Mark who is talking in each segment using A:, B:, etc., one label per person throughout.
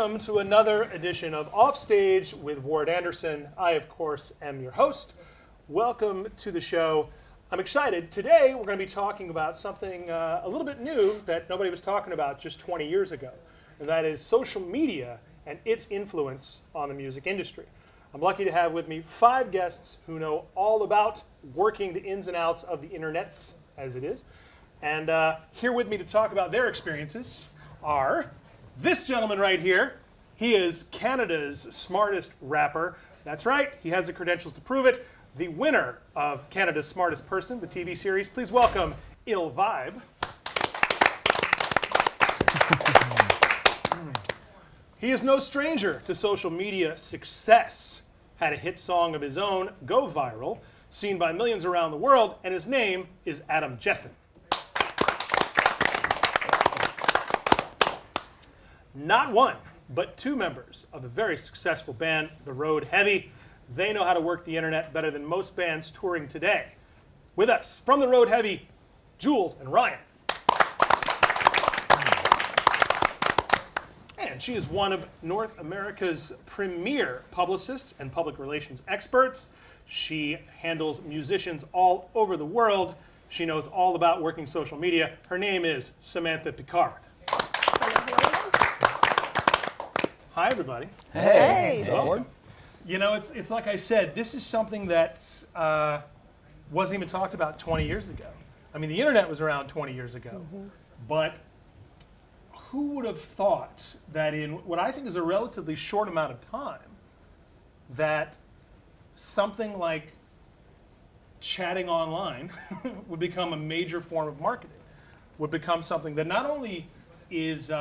A: welcome to another edition of Offstage with Ward Anderson. I, of course, am your host. Welcome to the show. I'm excited. Today, we're going to be talking about something a little bit new that nobody was talking about just 20 years ago, and that is social media and its influence on the music industry. I'm lucky to have with me 5 guests who know all about working the ins and outs of the internets, as it is. And here with me to talk about their experiences are this gentleman right here. He is Canada's smartest rapper. That's right, he has the credentials to prove it. The winner of Canada's Smartest Person, the TV series. Please welcome Ill Vibe. He is no stranger to social media success. Had a hit song of his own go viral, seen by millions around the world, and his name is Adam Jessen. Not one, but 2 members of the very successful band, The Road Heavy. They know how to work the internet better than most bands touring today. With us, from The Road Heavy, Jules and Ryan. And she is one of North America's premier publicists and public relations experts. She handles musicians all over the world. She knows all about working social media. Her name is Samantha Picard. Hi, everybody.
B: Hey.
A: Welcome. You know, it's like I said, this is something that wasn't even talked about 20 years ago. I mean, the internet was around 20 years ago, but who would have thought that in what I think is a relatively short amount of time, that something like chatting online would become a major form of marketing, would become something that not only is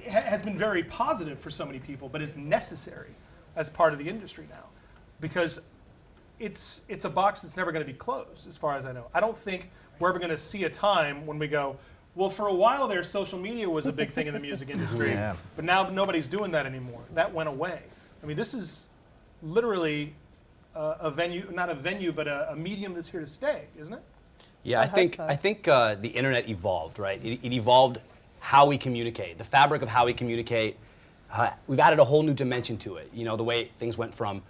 A: has been very positive for so many people, but is necessary as part of the industry now, because it's a box that's never going to be closed, as far as I know. I don't think we're ever going to see a time when we go, well, for a while there, social media was a big thing in the music industry, but now nobody's doing that anymore. That went away. I mean, this is literally a venue, not a venue, but a medium that's here to stay, isn't it?
C: Yeah, I think the internet evolved, right? It evolved how we communicate, the fabric of how we communicate. We've added a whole new dimension to it. You know, the way things went from,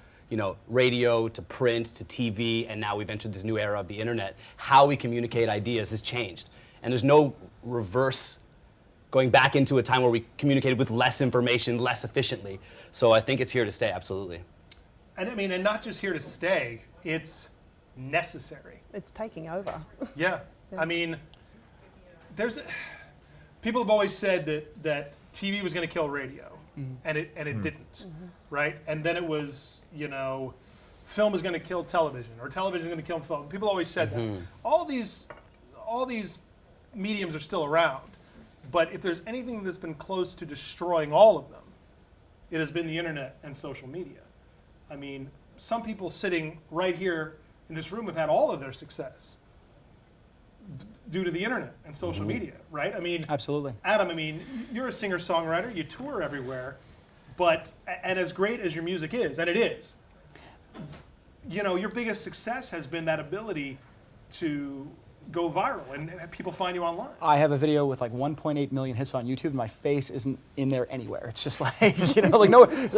C: radio to print to TV, and now we've entered this new era of the internet. How we communicate ideas has changed. And there's no reverse going back into a time where we communicated with less information, less efficiently. So I think it's here to stay, absolutely.
A: And I mean, and not just here to stay, it's necessary.
B: It's taking over.
A: Yeah. I mean, people have always said that TV was going to kill radio, and it didn't, right? And then it was, film is going to kill television, or television is going to kill film. People always said that. All these mediums are still around, but if there's anything that's been close to destroying all of them, it has been the internet and social media. I mean, some people sitting right here in this room have had all of their success due to the internet and social media, right? I mean,
D: absolutely.
A: Adam, I mean, you're a singer-songwriter, you tour everywhere, and as great as your music is, and it is, your biggest success has been that ability to go viral and have people find you online. I have a video with like 1.8 million hits on YouTube, and my face isn't in there anywhere. It's just like,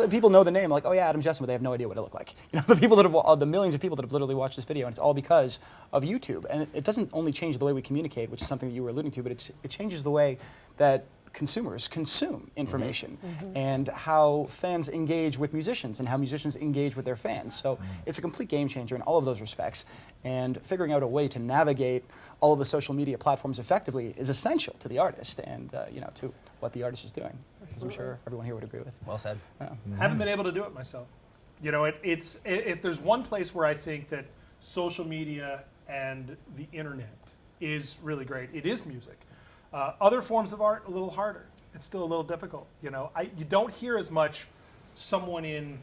A: people know the name, like, oh yeah, Adam Jessen, but they have no idea what it looked like. The millions of people that have literally watched this video, and it's all because of YouTube. And it doesn't only change the way we communicate, which is something that you were alluding to, but it changes the way that consumers consume information and how fans engage with musicians and how musicians engage with their fans. So it's a complete game changer in all of those respects, and figuring out a way to navigate all of the social media platforms effectively is essential to the artist and to what the artist is doing, as I'm sure everyone here would agree with.
C: Well said.
A: Haven't been able to do it myself. If there's one place where I think that social media and the internet is really great, it is music. Other forms of art, a little harder. It's still a little difficult. You don't hear as much someone in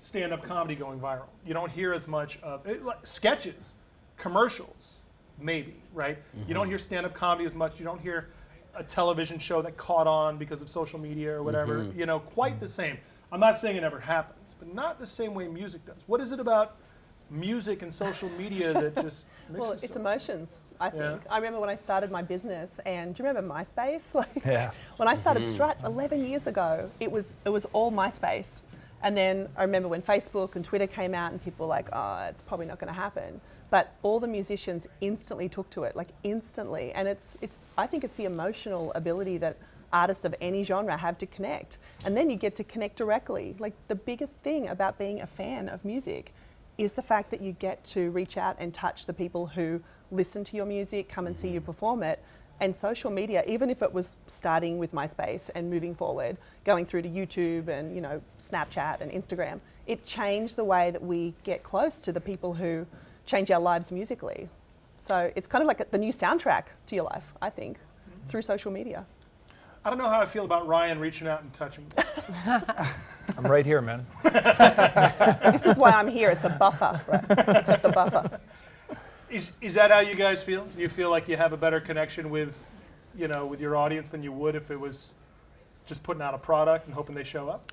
A: stand-up comedy going viral. You don't hear as much of sketches, commercials, maybe, right? You don't hear stand-up comedy as much. You don't hear a television show that caught on because of social media or whatever. Quite the same. I'm not saying it never happens, but not the same way music does. What is it about music and social media that just mixes.
B: Well, it's emotions, I think.
A: Yeah.
B: I remember when I started my business, and do you remember MySpace? Like,
D: Yeah.
B: when I started Strut 11 years ago, it was all MySpace. And then I remember when Facebook and Twitter came out, and people were like, oh, it's probably not going to happen. But all the musicians instantly took to it, like instantly. And I think it's the emotional ability that artists of any genre have to connect. And then you get to connect directly. Like, the biggest thing about being a fan of music is the fact that you get to reach out and touch the people who listen to your music, come and see you perform it. And social media, even if it was starting with MySpace and moving forward, going through to YouTube and, you know, Snapchat and Instagram, it changed the way that we get close to the people who change our lives musically. So it's kind of like the new soundtrack to your life, I think, through social media.
A: I don't know how I feel about Ryan reaching out and touching me.
D: I'm right here, man.
B: This is why I'm here. It's a buffer, right? The buffer.
A: Is that how you guys feel? Do you feel like you have a better connection with, you know, with your audience than you would if it was just putting out a product and hoping they show up?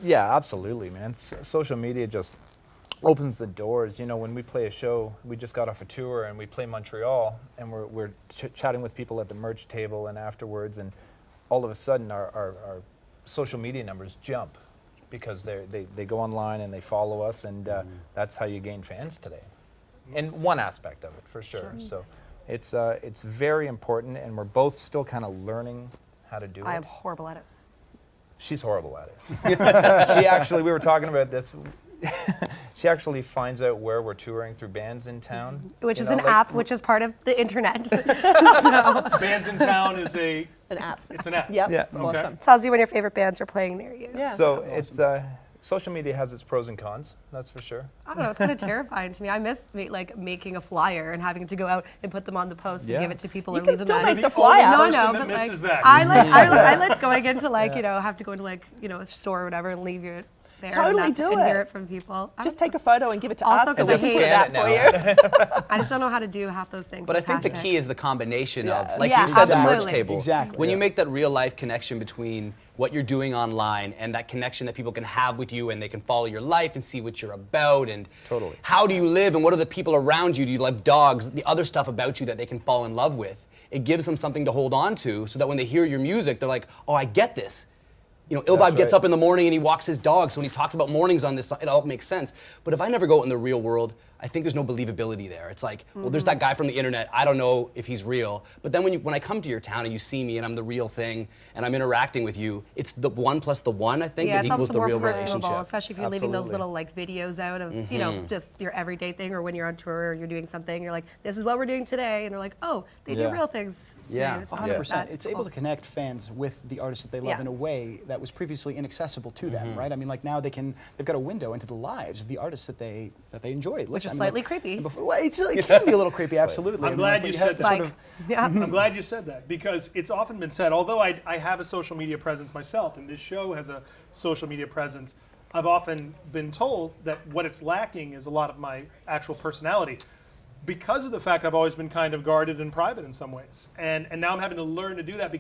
D: Yeah, absolutely, man. Social media just opens the doors. You know, when we play a show, we just got off a tour and we play Montreal, and we're chatting with people at the merch table and afterwards, and all of a sudden our social media numbers jump because they go online and they follow us, and that's how you gain fans today. In one aspect of it, for sure. So it's very important, and we're both still kind of learning how to do it.
E: I am horrible at it.
D: She's horrible at it. She actually, we were talking about this. She actually finds out where we're touring through bands in town.
E: Which
D: you
E: is
D: know,
E: an
D: like-
E: app, which is part of the internet.
A: Bands in Town is
B: An app.
A: it's an app.
B: Yep,
D: Yeah.
B: it's
A: Okay.
B: awesome.
E: Tells you when your favorite bands are playing near you.
B: Yeah.
D: So it's social media has its pros and cons. That's for sure.
E: I don't know, it's kind of terrifying to me. I miss making a flyer and having to go out and put them on the post
D: Yeah.
E: and give it to people
B: You
E: or
B: can
E: leave them
B: still
E: at.
B: make
A: the
B: the flyer.
A: only
E: No,
A: person
E: no,
A: that
E: but
A: misses
E: like,
A: that.
E: I like going into like, you know, have to go into like, you know, a store or whatever and leave it there
B: Totally
E: and,
B: do
E: and hear
B: it.
E: it from people. I
B: Just
E: don't-
B: take a photo and give it to
E: Also,
B: us,
E: 'cause
B: and
E: I
B: we
E: hate
B: can do that
D: it
B: for you.
E: I just don't know how to do half those things.
C: But I
E: as
C: think the key
E: hashtags.
C: is the combination
B: Yeah.
C: of, like
E: Yeah,
C: you said, the merch
E: absolutely.
C: table.
F: Exactly.
C: When you
D: Yeah.
C: make that real life connection between what you're doing online and that connection that people can have with you, and they can follow your life and see what you're about, and
D: Totally.
C: how do you live, and what are the people around you? Do you love dogs? The other stuff about you that they can fall in love with. It gives them something to hold on to, so that when they hear your music, they're like, oh, I get this. You know, Ilvibe gets
D: right.
C: up in the morning and he walks his dog, so when he talks about mornings on this, it all makes sense. But if I never go out in the real world, I think there's no believability there. It's like, well, there's that guy from the internet. I don't know if he's real. But then when I come to your town and you see me and I'm the real thing and I'm interacting with you, it's the one plus the one, I think,
E: Yeah,
C: that
E: it's
C: equals
E: also
C: the
E: more
C: real
E: personable,
C: relationship.
E: especially if you're leaving those
D: Absolutely.
E: little like videos out of, you know, just your everyday thing, or when you're on tour or you're doing something, you're like, this is what we're doing today, and they're like, oh, they do
D: Yeah.
E: real things too.
C: Yeah.
E: So
F: 100%.
E: that-
F: It's able to connect fans with the artists that they love
E: Yeah.
F: in a way that was previously inaccessible to them, right? I mean, like now they've got a window into the lives of the artists that they enjoy.
E: Which is
F: I mean,
E: slightly
F: like,
E: creepy.
F: and well, it can be a little creepy, absolutely. I
A: I'm
F: mean,
A: glad
F: like,
A: you
F: but
A: said
F: have to
A: that.
F: sort
E: Like,
F: of-
E: yeah.
A: I'm glad you said that, because it's often been said, although I have a social media presence myself, and this show has a social media presence, I've often been told that what it's lacking is a lot of my actual personality, because of the fact I've always been kind of guarded and private in some ways. And now I'm having to learn to do that,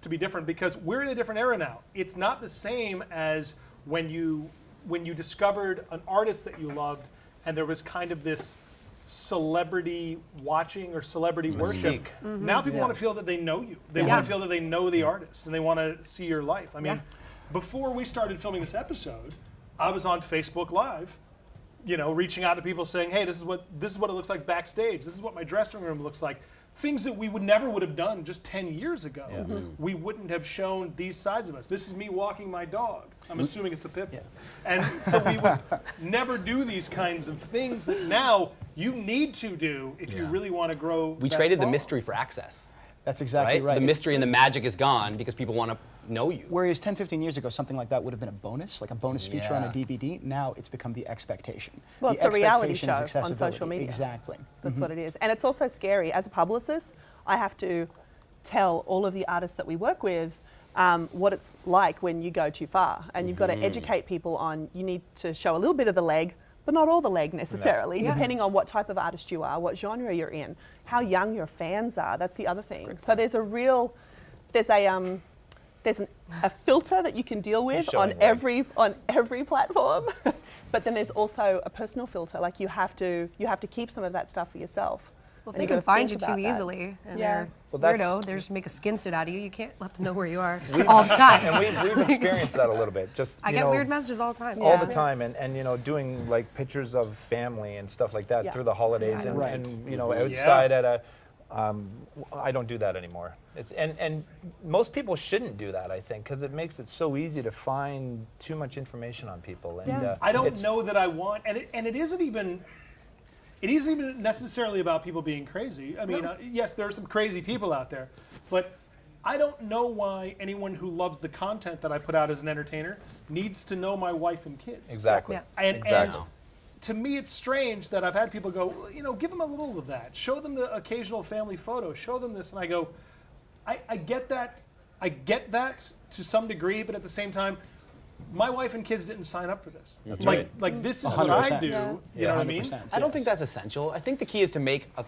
A: to be different, because we're in a different era now. It's not the same as when you discovered an artist that you loved and there was kind of this celebrity watching or celebrity worship. Now people want to feel that they know you. They
E: Yeah.
A: want to feel that they know the artist, and they want to see your life. I mean,
E: Yeah.
A: before we started filming this episode, I was on Facebook Live, you know, reaching out to people saying, "Hey, this is what it looks like backstage. This is what my dressing room looks like." Things that we never would have done just 10 years ago. We wouldn't have shown these sides of us. This is me walking my dog. I'm assuming it's a pit bull. And so we would never do these kinds of things that now you need to do if you
C: Yeah.
A: really want to grow.
C: We
A: that
C: traded the
A: far.
C: mystery for access,
F: That's exactly right.
C: The mystery and the magic is gone because people want to know you.
F: Whereas 10, 15 years ago, something like that would have been a bonus, like a bonus feature on a
C: Yeah.
F: DVD. Now it's become the expectation.
B: Well,
F: The
B: it's a reality
F: expectation is
B: show on
F: accessibility.
B: social media.
F: Exactly.
B: That's what it is. And it's also scary. As a publicist, I have to tell all of the artists that we work with what it's like when you go too far. And you've got to educate people on, you need to show a little bit of the leg, but not all the leg necessarily,
E: Yeah.
B: depending on what type of artist you are, what genre you're in, how young your fans are. That's the other thing. So there's a there's a filter that you can deal with on
D: showing right.
B: every platform, but then there's also a personal filter. Like you have to keep some of that stuff for yourself.
E: Well, if
B: And
E: they
B: you
E: can
B: gotta
E: find
B: think
E: you too
B: about that.
E: easily, and
B: Yeah.
E: they're
D: Well, that's-
E: weirdo, they just make a skin suit out of you. You can't let them know where you are all the time.
D: And we've experienced that a little bit. Just
E: I
D: you
E: get
D: know,
E: weird messages all the time.
D: all
B: Yeah.
D: the time, and you know, doing like pictures of family and stuff like that
B: Yeah.
D: through the holidays,
E: Yeah.
D: and,
F: Right.
D: and you know, outside at a. I don't do that anymore. It's and most people shouldn't do that, I think, because it makes it so easy to find too much information on people. And
B: Yeah.
A: I don't
D: it's-
A: know that I want, and it isn't even. It isn't even necessarily about people being crazy. I mean, yes, there are some crazy people out there, but I don't know why anyone who loves the content that I put out as an entertainer needs to know my wife and kids.
D: Exactly.
E: Yeah.
A: And
D: Exactly.
A: to me, it's strange that I've had people go, well, you know, give them a little of that. Show them the occasional family photo. Show them this. And I go, I get that. I get that to some degree, but at the same time, my wife and kids didn't sign up for this.
D: That's
A: like,
D: right.
A: like this is what I
F: 100%.
A: do.
F: Yeah.
A: You know what I mean?
F: 100%,
C: I don't
F: yes.
C: think that's essential. I think the key is to make a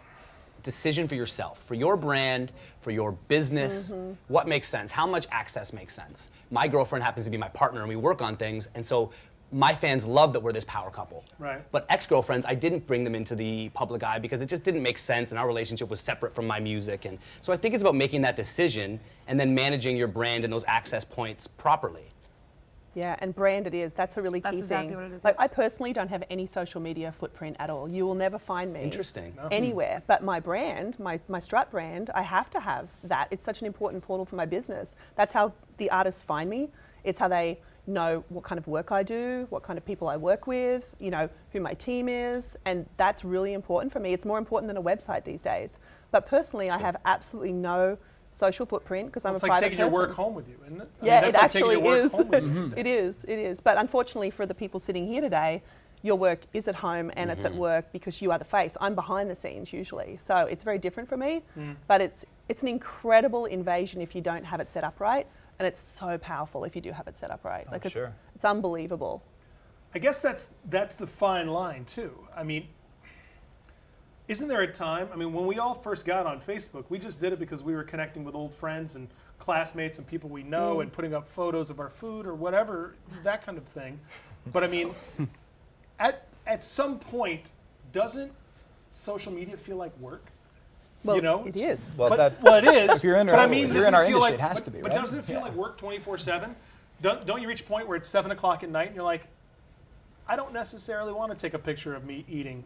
C: decision for yourself, for your brand, for your business. What makes sense? How much access makes sense? My girlfriend happens to be my partner, and we work on things, and so my fans love that we're this power couple.
A: Right.
C: But ex-girlfriends, I didn't bring them into the public eye because it just didn't make sense, and our relationship was separate from my music. And so I think it's about making that decision and then managing your brand and those access points properly.
B: Yeah, and brand it is. That's a really key
E: That's exactly
B: thing.
E: what it is,
B: Like
E: yeah.
B: I personally don't have any social media footprint at all. You will never find me
C: Interesting.
B: anywhere. But my brand, my Strut brand, I have to have that. It's such an important portal for my business. That's how the artists find me. It's how they know what kind of work I do, what kind of people I work with, you know, who my team is, and that's really important for me. It's more important than a website these days. But personally, I have absolutely no social footprint because I'm
A: It's
B: a
A: like
B: private
A: taking your
B: person.
A: work home with you, isn't it? I
B: Yeah,
A: mean, that's
B: it
A: like taking
B: actually
A: your work
B: is.
A: home with you.
B: It is, it is. But unfortunately for the people sitting here today, your work is at home and it's at work because you are the face. I'm behind the scenes usually. So it's very different for me, but it's an incredible invasion if you don't have it set up right. And it's so powerful if you do have it set up right.
D: Oh, sure.
B: It's unbelievable.
A: I guess that's the fine line too. I mean, isn't there a time? I mean, when we all first got on Facebook, we just did it because we were connecting with old friends and classmates and people we know and putting up photos of our food or whatever, that kind of thing. But I mean, at some point, doesn't social media feel like work?
B: Well,
A: you know,
B: it is.
D: Well,
A: But it is.
F: If you're in
A: but
F: our-
A: I mean,
F: if you're
A: doesn't
F: in our
A: feel
F: industry,
A: like,
F: it has
A: but-
F: to be,
A: But
F: right?
A: doesn't it feel
F: Yeah.
A: like work 24/7? Don't you reach a point where it's 7 o'clock at night and you're like, I don't necessarily want to take a picture of me eating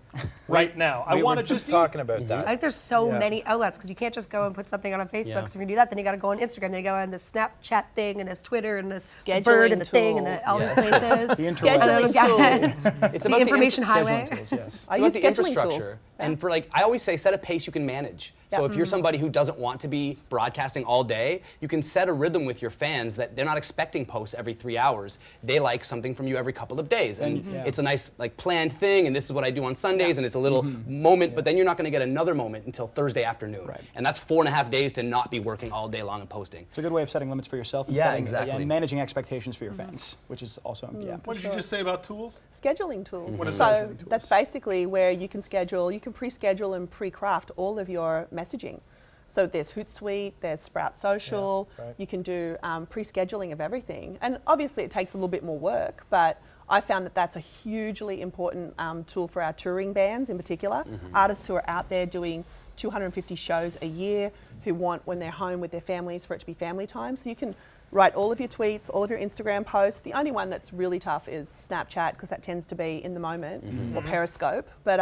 A: right now. I
D: We
A: want
D: were
A: to just
D: talking
A: eat.
D: about that.
E: I think there's so
D: Yeah.
E: many outlets because you can't just go and put something out on Facebook.
C: Yeah.
E: So if you do that, then you got to go on Instagram. Then you go on this Snapchat thing and this Twitter and this
B: Scheduling
E: bird and the thing and
B: tools.
E: all these places.
F: The
E: And
F: interwebs.
E: then, yeah,
C: It's
E: the
C: about
E: information
C: the
E: highway.
F: Scheduling tools, yes.
B: I
C: It's
B: use
C: about the
B: scheduling
C: infrastructure.
B: tools.
C: And for like, I always say, set a pace you can manage. So
B: Yeah.
C: if you're somebody who doesn't want to be broadcasting all day, you can set a rhythm with your fans that they're not expecting posts every 3 hours. They like something from you every couple of days. And
F: yeah.
C: it's a nice like planned thing, and this is what I do on Sundays, and it's a little moment, but then you're not gonna get another moment until Thursday afternoon.
F: Right.
C: And that's 4.5 days to not be working all day long and posting.
F: It's a good way of setting limits for yourself and,
C: Yeah,
F: setting,
C: exactly.
F: and managing expectations for your fans, which is also, yeah.
A: What did you just say about tools?
B: Scheduling tools.
A: What are
B: So
A: scheduling tools?
B: that's basically where you can schedule, you can pre-schedule and pre-craft all of your messaging. So there's Hootsuite, there's Sprout Social,
D: Yeah, right.
B: you can do pre-scheduling of everything. And obviously it takes a little bit more work, but I found that that's a hugely important tool for our touring bands in particular. Artists who are out there doing 250 shows a year, who want when they're home with their families for it to be family time. So you can write all of your tweets, all of your Instagram posts. The only one that's really tough is Snapchat because that tends to be in the moment, or Periscope. But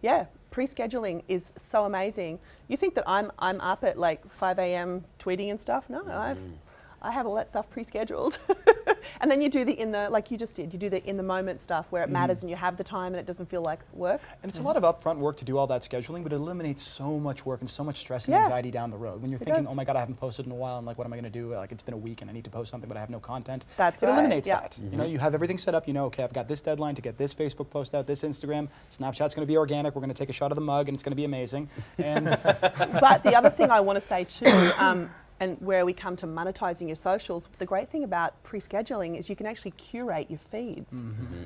B: yeah, pre-scheduling is so amazing. You think that I'm up at like 5 a.m. tweeting and stuff? No, I have all that stuff pre-scheduled. And then you do like you just did, you do the in the moment stuff where it matters and you have the time and it doesn't feel like work.
F: And it's a lot of upfront work to do all that scheduling, but it eliminates so much work and so much stress and
B: Yeah.
F: anxiety down the road. When you're
B: It
F: thinking,
B: does.
F: oh my God, I haven't posted in a while, and like, what am I going to do? Like, it's been a week and I need to post something, but I have no content.
B: That's
F: it
B: right,
F: eliminates
B: yeah.
F: that. You know, you have everything set up. You know, okay, I've got this deadline to get this Facebook post out, this Instagram. Snapchat's going to be organic. We're going to take a shot of the mug, and it's going to be amazing. And
B: But the other thing I want to say too, And where we come to monetizing your socials, the great thing about pre-scheduling is you can actually curate your feeds.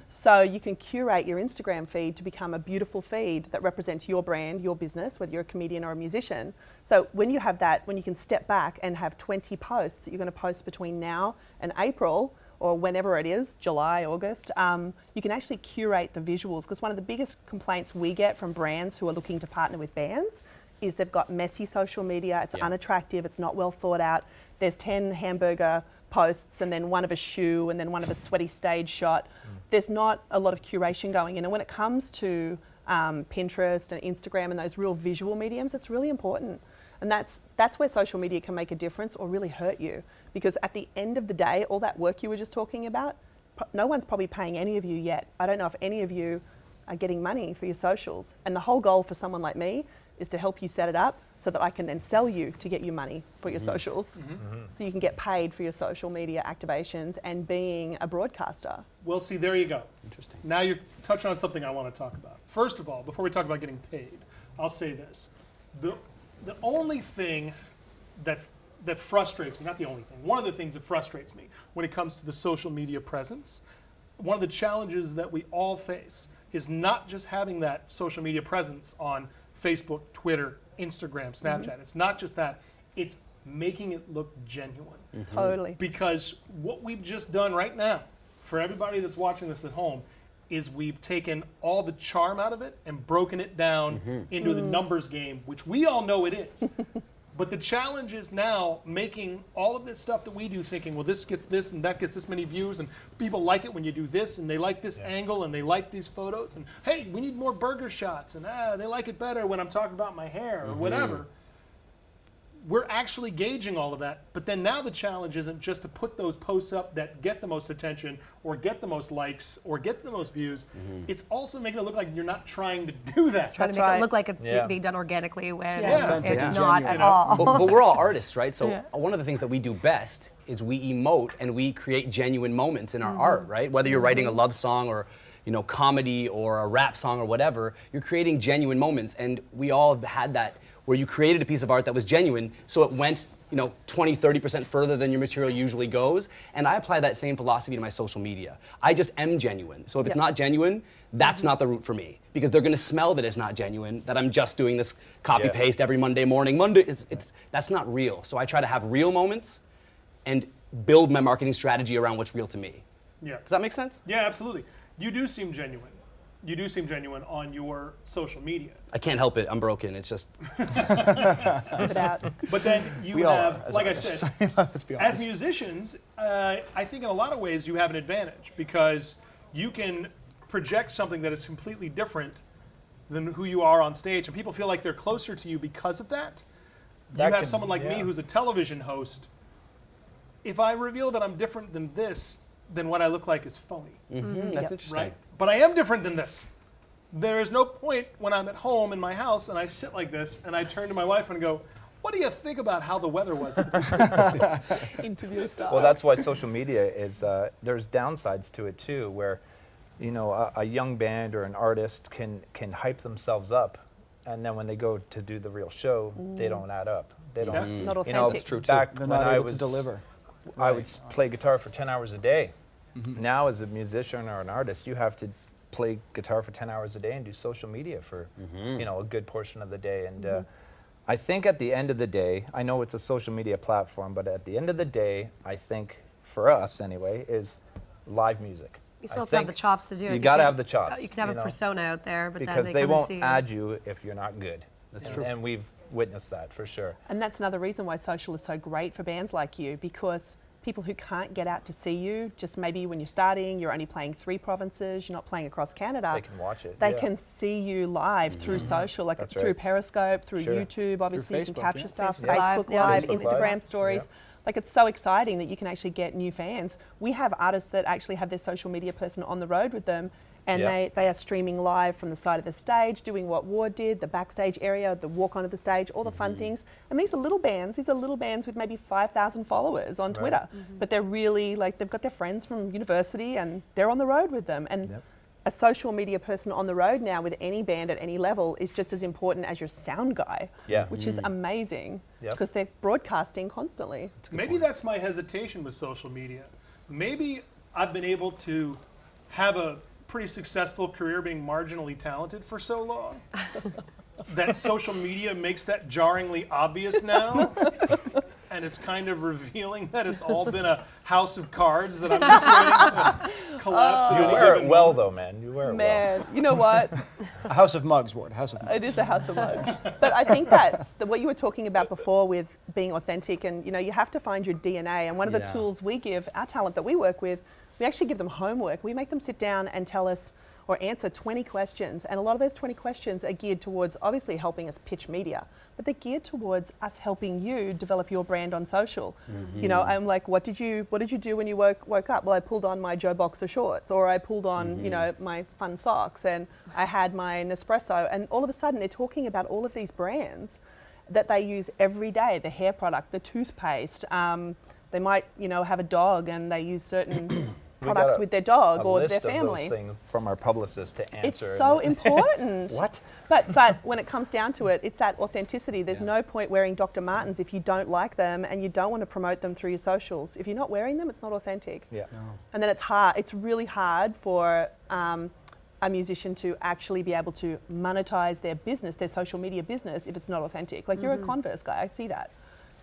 B: So you can curate your Instagram feed to become a beautiful feed that represents your brand, your business, whether you're a comedian or a musician. So when you have that, when you can step back and have 20 posts that you're going to post between now and April, or whenever it is, July, August, you can actually curate the visuals. Because one of the biggest complaints we get from brands who are looking to partner with bands is they've got messy social media, it's unattractive, it's not well thought out. There's 10 hamburger posts and then one of a shoe and then one of a sweaty stage shot. There's not a lot of curation going in. And when it comes to Pinterest and Instagram and those real visual mediums, it's really important. And that's where social media can make a difference or really hurt you. Because at the end of the day, all that work you were just talking about, no one's probably paying any of you yet. I don't know if any of you are getting money for your socials. And the whole goal for someone like me is to help you set it up so that I can then sell you to get you money for your socials. So you can get paid for your social media activations and being a broadcaster.
A: Well, see, there you go.
C: Interesting.
A: Now you're touching on something I want to talk about. First of all, before we talk about getting paid, I'll say this. The only thing that frustrates me, not the only thing, one of the things that frustrates me when it comes to the social media presence, one of the challenges that we all face is not just having that social media presence on Facebook, Twitter, Instagram, Snapchat. It's not just that, it's making it look genuine.
B: Totally.
A: Because what we've just done right now, for everybody that's watching this at home, is we've taken all the charm out of it and broken it down into the numbers game, which we all know it is. But the challenge is now making all of this stuff that we do, thinking, well, this gets this and that gets this many views, and people like it when you do this, and they like this angle, and they like these photos, and hey, we need more burger shots, and they like it better when I'm talking about my hair or whatever. We're actually gauging all of that, but then now the challenge isn't just to put those posts up that get the most attention or get the most likes or get the most views. It's also making it look like you're not trying to do that.
E: Trying to make it look like it's being done organically when
A: Authentic
E: it's
F: and
E: not
F: genuine.
E: at all.
C: But we're all artists, right? So one of the things that we do best is we emote and we create genuine moments in our art, right? Whether you're writing a love song or comedy or a rap song or whatever, you're creating genuine moments. And we all have had that where you created a piece of art that was genuine, so it went 20, 30% further than your material usually goes. And I apply that same philosophy to my social media. I just am genuine. So if it's not genuine, that's not the route for me. Because they're gonna smell that it's not genuine, that I'm just doing this copy paste every Monday morning. That's not real. So I try to have real moments and build my marketing strategy around what's real to me.
A: Yeah.
C: Does that make sense?
A: Yeah, absolutely. You do seem genuine. You do seem genuine on your social media.
C: I can't help it, I'm broken, it's just.
B: Live it out.
A: But then you
F: We all
A: have,
F: are, as
A: like I
F: artists.
A: said,
F: Let's be honest.
A: as musicians, I think in a lot of ways you have an advantage because you can project something that is completely different than who you are on stage, and people feel like they're closer to you because of that. You
D: That
A: have
D: can-
A: someone like me
D: yeah.
A: who's a television host. If I reveal that I'm different than this, then what I look like is phony,
C: That's interesting.
A: right? But I am different than this. There is no point when I'm at home in my house and I sit like this and I turn to my wife and go, what do you think about how the weather was?
B: Interview style.
D: Well, that's why social media is, there's downsides to it too, where, a young band or an artist can hype themselves up, and then when they go to do the real show, they don't add up. They don't.
A: Yeah.
B: Not
D: You know,
B: authentic.
C: true, too.
D: back
F: They're
D: when
F: not
D: I
F: able
D: was
F: to deliver.
D: I would play guitar for 10 hours a day. Now, as a musician or an artist, you have to play guitar for 10 hours a day and do social media for a good portion of the day. And I think at the end of the day, I know it's a social media platform, but at the end of the day, I think for us anyway, is live music.
E: You still
D: I
E: have to have
D: think
E: the chops to do it.
D: You got to
E: can't-
D: have the chops.
E: You can have
D: you
E: a
D: know,
E: persona out there, but
D: because
E: then
D: they
E: come and
D: won't
E: see you.
D: add you if you're not good.
C: That's true.
D: And we've witnessed that for sure.
B: And that's another reason why social is so great for bands like you, because people who can't get out to see you, just maybe when you're starting, you're only playing 3 provinces, you're not playing across Canada.
D: They can watch it.
B: They
D: yeah.
B: can see you live through social, like
D: That's
B: through
D: right.
B: Periscope, through
D: Sure.
B: YouTube, obviously you can
F: Facebook,
B: capture
F: yeah.
B: stuff,
E: Facebook Live,
B: Facebook
E: yeah.
B: Live,
D: Facebook
B: Instagram
D: Live.
B: stories.
D: Yeah.
B: Like it's so exciting that you can actually get new fans. We have artists that actually have their social media person on the road with them, and
D: Yeah.
B: they are streaming live from the side of the stage, doing what Ward did, the backstage area, the walk onto the stage, all the fun things. And these are little bands. These are little bands with maybe 5,000 followers on Twitter, but they're really like they've got their friends from university and they're on the road with them. And
D: Yep.
B: a social media person on the road now with any band at any level is just as important as your sound guy, which is amazing because they're broadcasting constantly.
A: Maybe that's my hesitation with social media. Maybe I've been able to have a pretty successful career being marginally talented for so long that social media makes that jarringly obvious now. And it's kind of revealing that it's all been a house of cards that I'm just waiting to collapse. at
D: You
A: any
D: wear it
A: given
D: well,
A: moment.
D: though, man. You wear it well.
B: Man, you know what?
F: A house of mugs, Ward. House of mugs.
B: It is a house of mugs. But I think that what you were talking about before with being authentic, and you have to find your DNA. And one of the tools we give our talent that we work with, we actually give them homework. We make them sit down and tell us or answer 20 questions. And a lot of those 20 questions are geared towards obviously helping us pitch media, but they're geared towards us helping you develop your brand on social. I'm like, what did you do when you woke up? Well, I pulled on my Joe Boxer shorts, or I pulled on, my fun socks, and I had my Nespresso. And all of a sudden they're talking about all of these brands that they use every day, the hair product, the toothpaste. They might, have a dog and they use certain products with their dog or their family.
D: Of those things from our publicist to answer.
B: It's so important.
D: What?
B: But when it comes down to it, it's that authenticity. There's no point wearing Dr. Martens if you don't like them and you don't want to promote them through your socials. If you're not wearing them, it's not authentic.
D: Yeah.
B: And then it's hard. It's really hard for a musician to actually be able to monetize their business, their social media business, if it's not authentic. Like you're a Converse guy, I see that.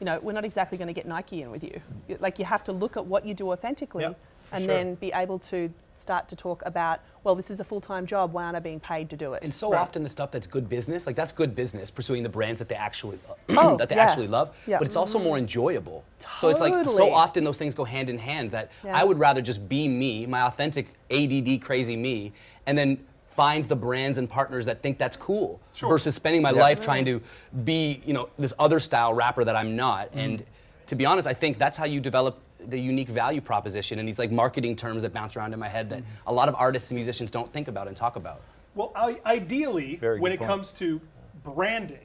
B: We're not exactly going to get Nike in with you. Like you have to look at what you do authentically.
D: Yep.
B: And then be able to start to talk about, well, this is a full-time job, why aren't I being paid to do it?
C: And so often the stuff that's good business, like that's good business, pursuing the brands that they actually actually love,
B: Yeah.
C: but it's also more enjoyable. So it's like so
B: Totally.
C: often those things go hand in hand that I would rather just be me, my authentic ADD crazy me, and then find the brands and partners that think that's cool versus spending my life trying to be, this other style rapper that I'm not. And to be honest, I think that's how you develop the unique value proposition and these like marketing terms that bounce around in my head that a lot of artists and musicians don't think about and talk about.
A: Well, ideally,
D: Very
A: when
D: good
A: it
D: point.
A: comes to branding,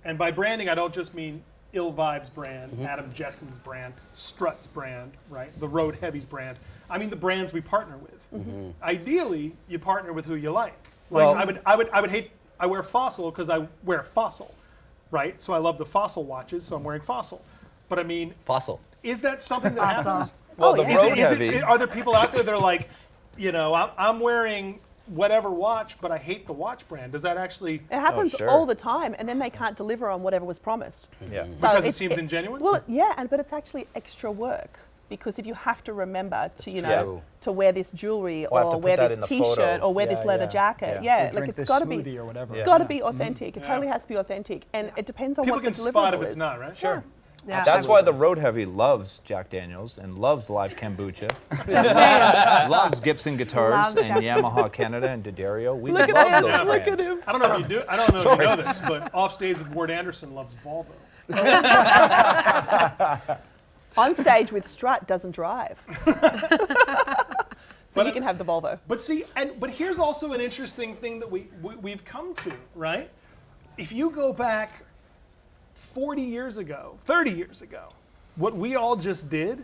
A: and by branding I don't just mean Ill Vibes brand, Adam Jessen's brand, Strut's brand, right? The Road Heavy's brand. I mean the brands we partner with. Ideally, you partner with who you like.
D: Well-
A: I would hate. I wear Fossil because I wear Fossil, right? So I love the Fossil watches, so I'm wearing Fossil. But I mean,
C: Fossil.
A: is that something that happens?
D: Well, the
A: Is
D: Road
A: it, is
D: Heavy.
A: it, are there people out there that are like, I'm wearing whatever watch, but I hate the watch brand? Does that actually?
B: It happens
D: sure.
B: all the time, and then they can't deliver on whatever was promised.
D: Yeah.
B: So
A: Because it seems ingenuine?
B: Well, yeah, but it's actually extra work because if you have to remember to,
C: true.
B: to wear this jewelry
D: We'll have
B: or
D: to put
B: wear
D: that
B: this
D: in the
B: T-shirt
D: photo.
B: or wear this
D: Yeah,
B: leather
D: yeah,
B: jacket,
D: yeah.
F: Or
B: like
F: drink
B: it's
F: this
B: got to be,
F: smoothie or whatever.
B: it's got to be authentic. It totally has to be authentic, and it depends on
A: People
B: what
A: can
B: the
A: spot if
B: deliverable
A: it's
B: is.
A: not, right?
B: Sure.
E: Yeah.
D: That's why the Road Heavy loves Jack Daniels and loves live kombucha, loves Gibson guitars
E: Loves
D: and
E: Jack-
D: Yamaha Canada and D'Addario. We
B: Look
D: love
B: at him!
D: those
B: Look
D: brands.
B: at him!
A: I don't know if you do. I don't know if you know this, but Offstage with Ward Anderson loves Volvo.
B: On stage with Strut doesn't drive, so you can have the Volvo.
A: But see, but here's also an interesting thing that we've come to, right? If you go back 40 years ago, 30 years ago, what we all just did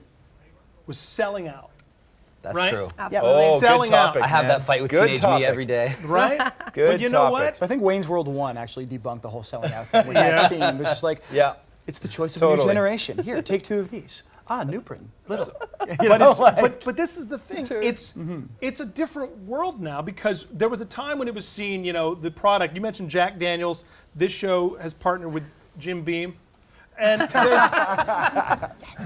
A: was selling out,
C: That's
A: right?
C: true.
E: Absolutely.
D: Oh,
A: Selling
D: good
A: out.
D: topic,
C: I have
D: man.
C: that fight with
D: Good
C: teenage
D: topic.
C: me every day.
A: right?
D: Good
A: But you know
D: topic.
A: what?
F: So I think Wayne's World 1 actually debunked the whole selling out thing with that scene. They're just like,
D: Yeah.
F: it's the choice of a new
D: Totally.
F: generation. Here, take 2 of these. Nuprin. Let's,
A: But this is the thing. It's a different world now because there was a time when it was seen, the product. You mentioned Jack Daniels. This show has partnered with Jim Beam. And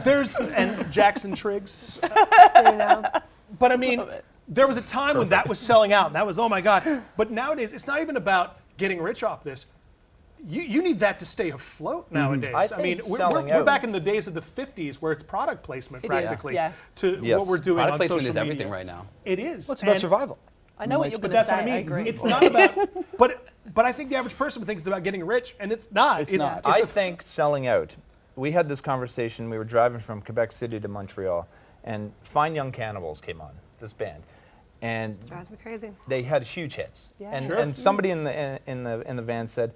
A: there's and Jackson Triggs. But I mean, there was a time when that was selling out, and that was, oh my God. But nowadays, it's not even about getting rich off this. You need that to stay afloat nowadays.
D: I
A: I mean,
D: think
A: we're
D: selling
A: we're
D: out-
A: back in the days of the 50s where it's product placement
B: It is,
A: practically
B: yeah.
A: to
D: Yes.
A: what we're doing
C: Product
A: on
C: placement
A: social
C: is
A: media.
C: everything right now.
A: It is.
F: Well, it's about
A: And-
F: survival.
B: I know what you're
A: But
B: going to
A: that's
B: say.
A: what I mean.
B: I agree.
A: It's not about, but I think the average person would think it's about getting rich, and it's not.
F: It's not.
D: I think selling out. We had this conversation. We were driving from Quebec City to Montreal, and Fine Young Cannibals came on, this band, and
E: Drives me crazy.
D: they had huge hits.
B: Yeah.
D: And,
A: Sure.
D: and somebody in the van said,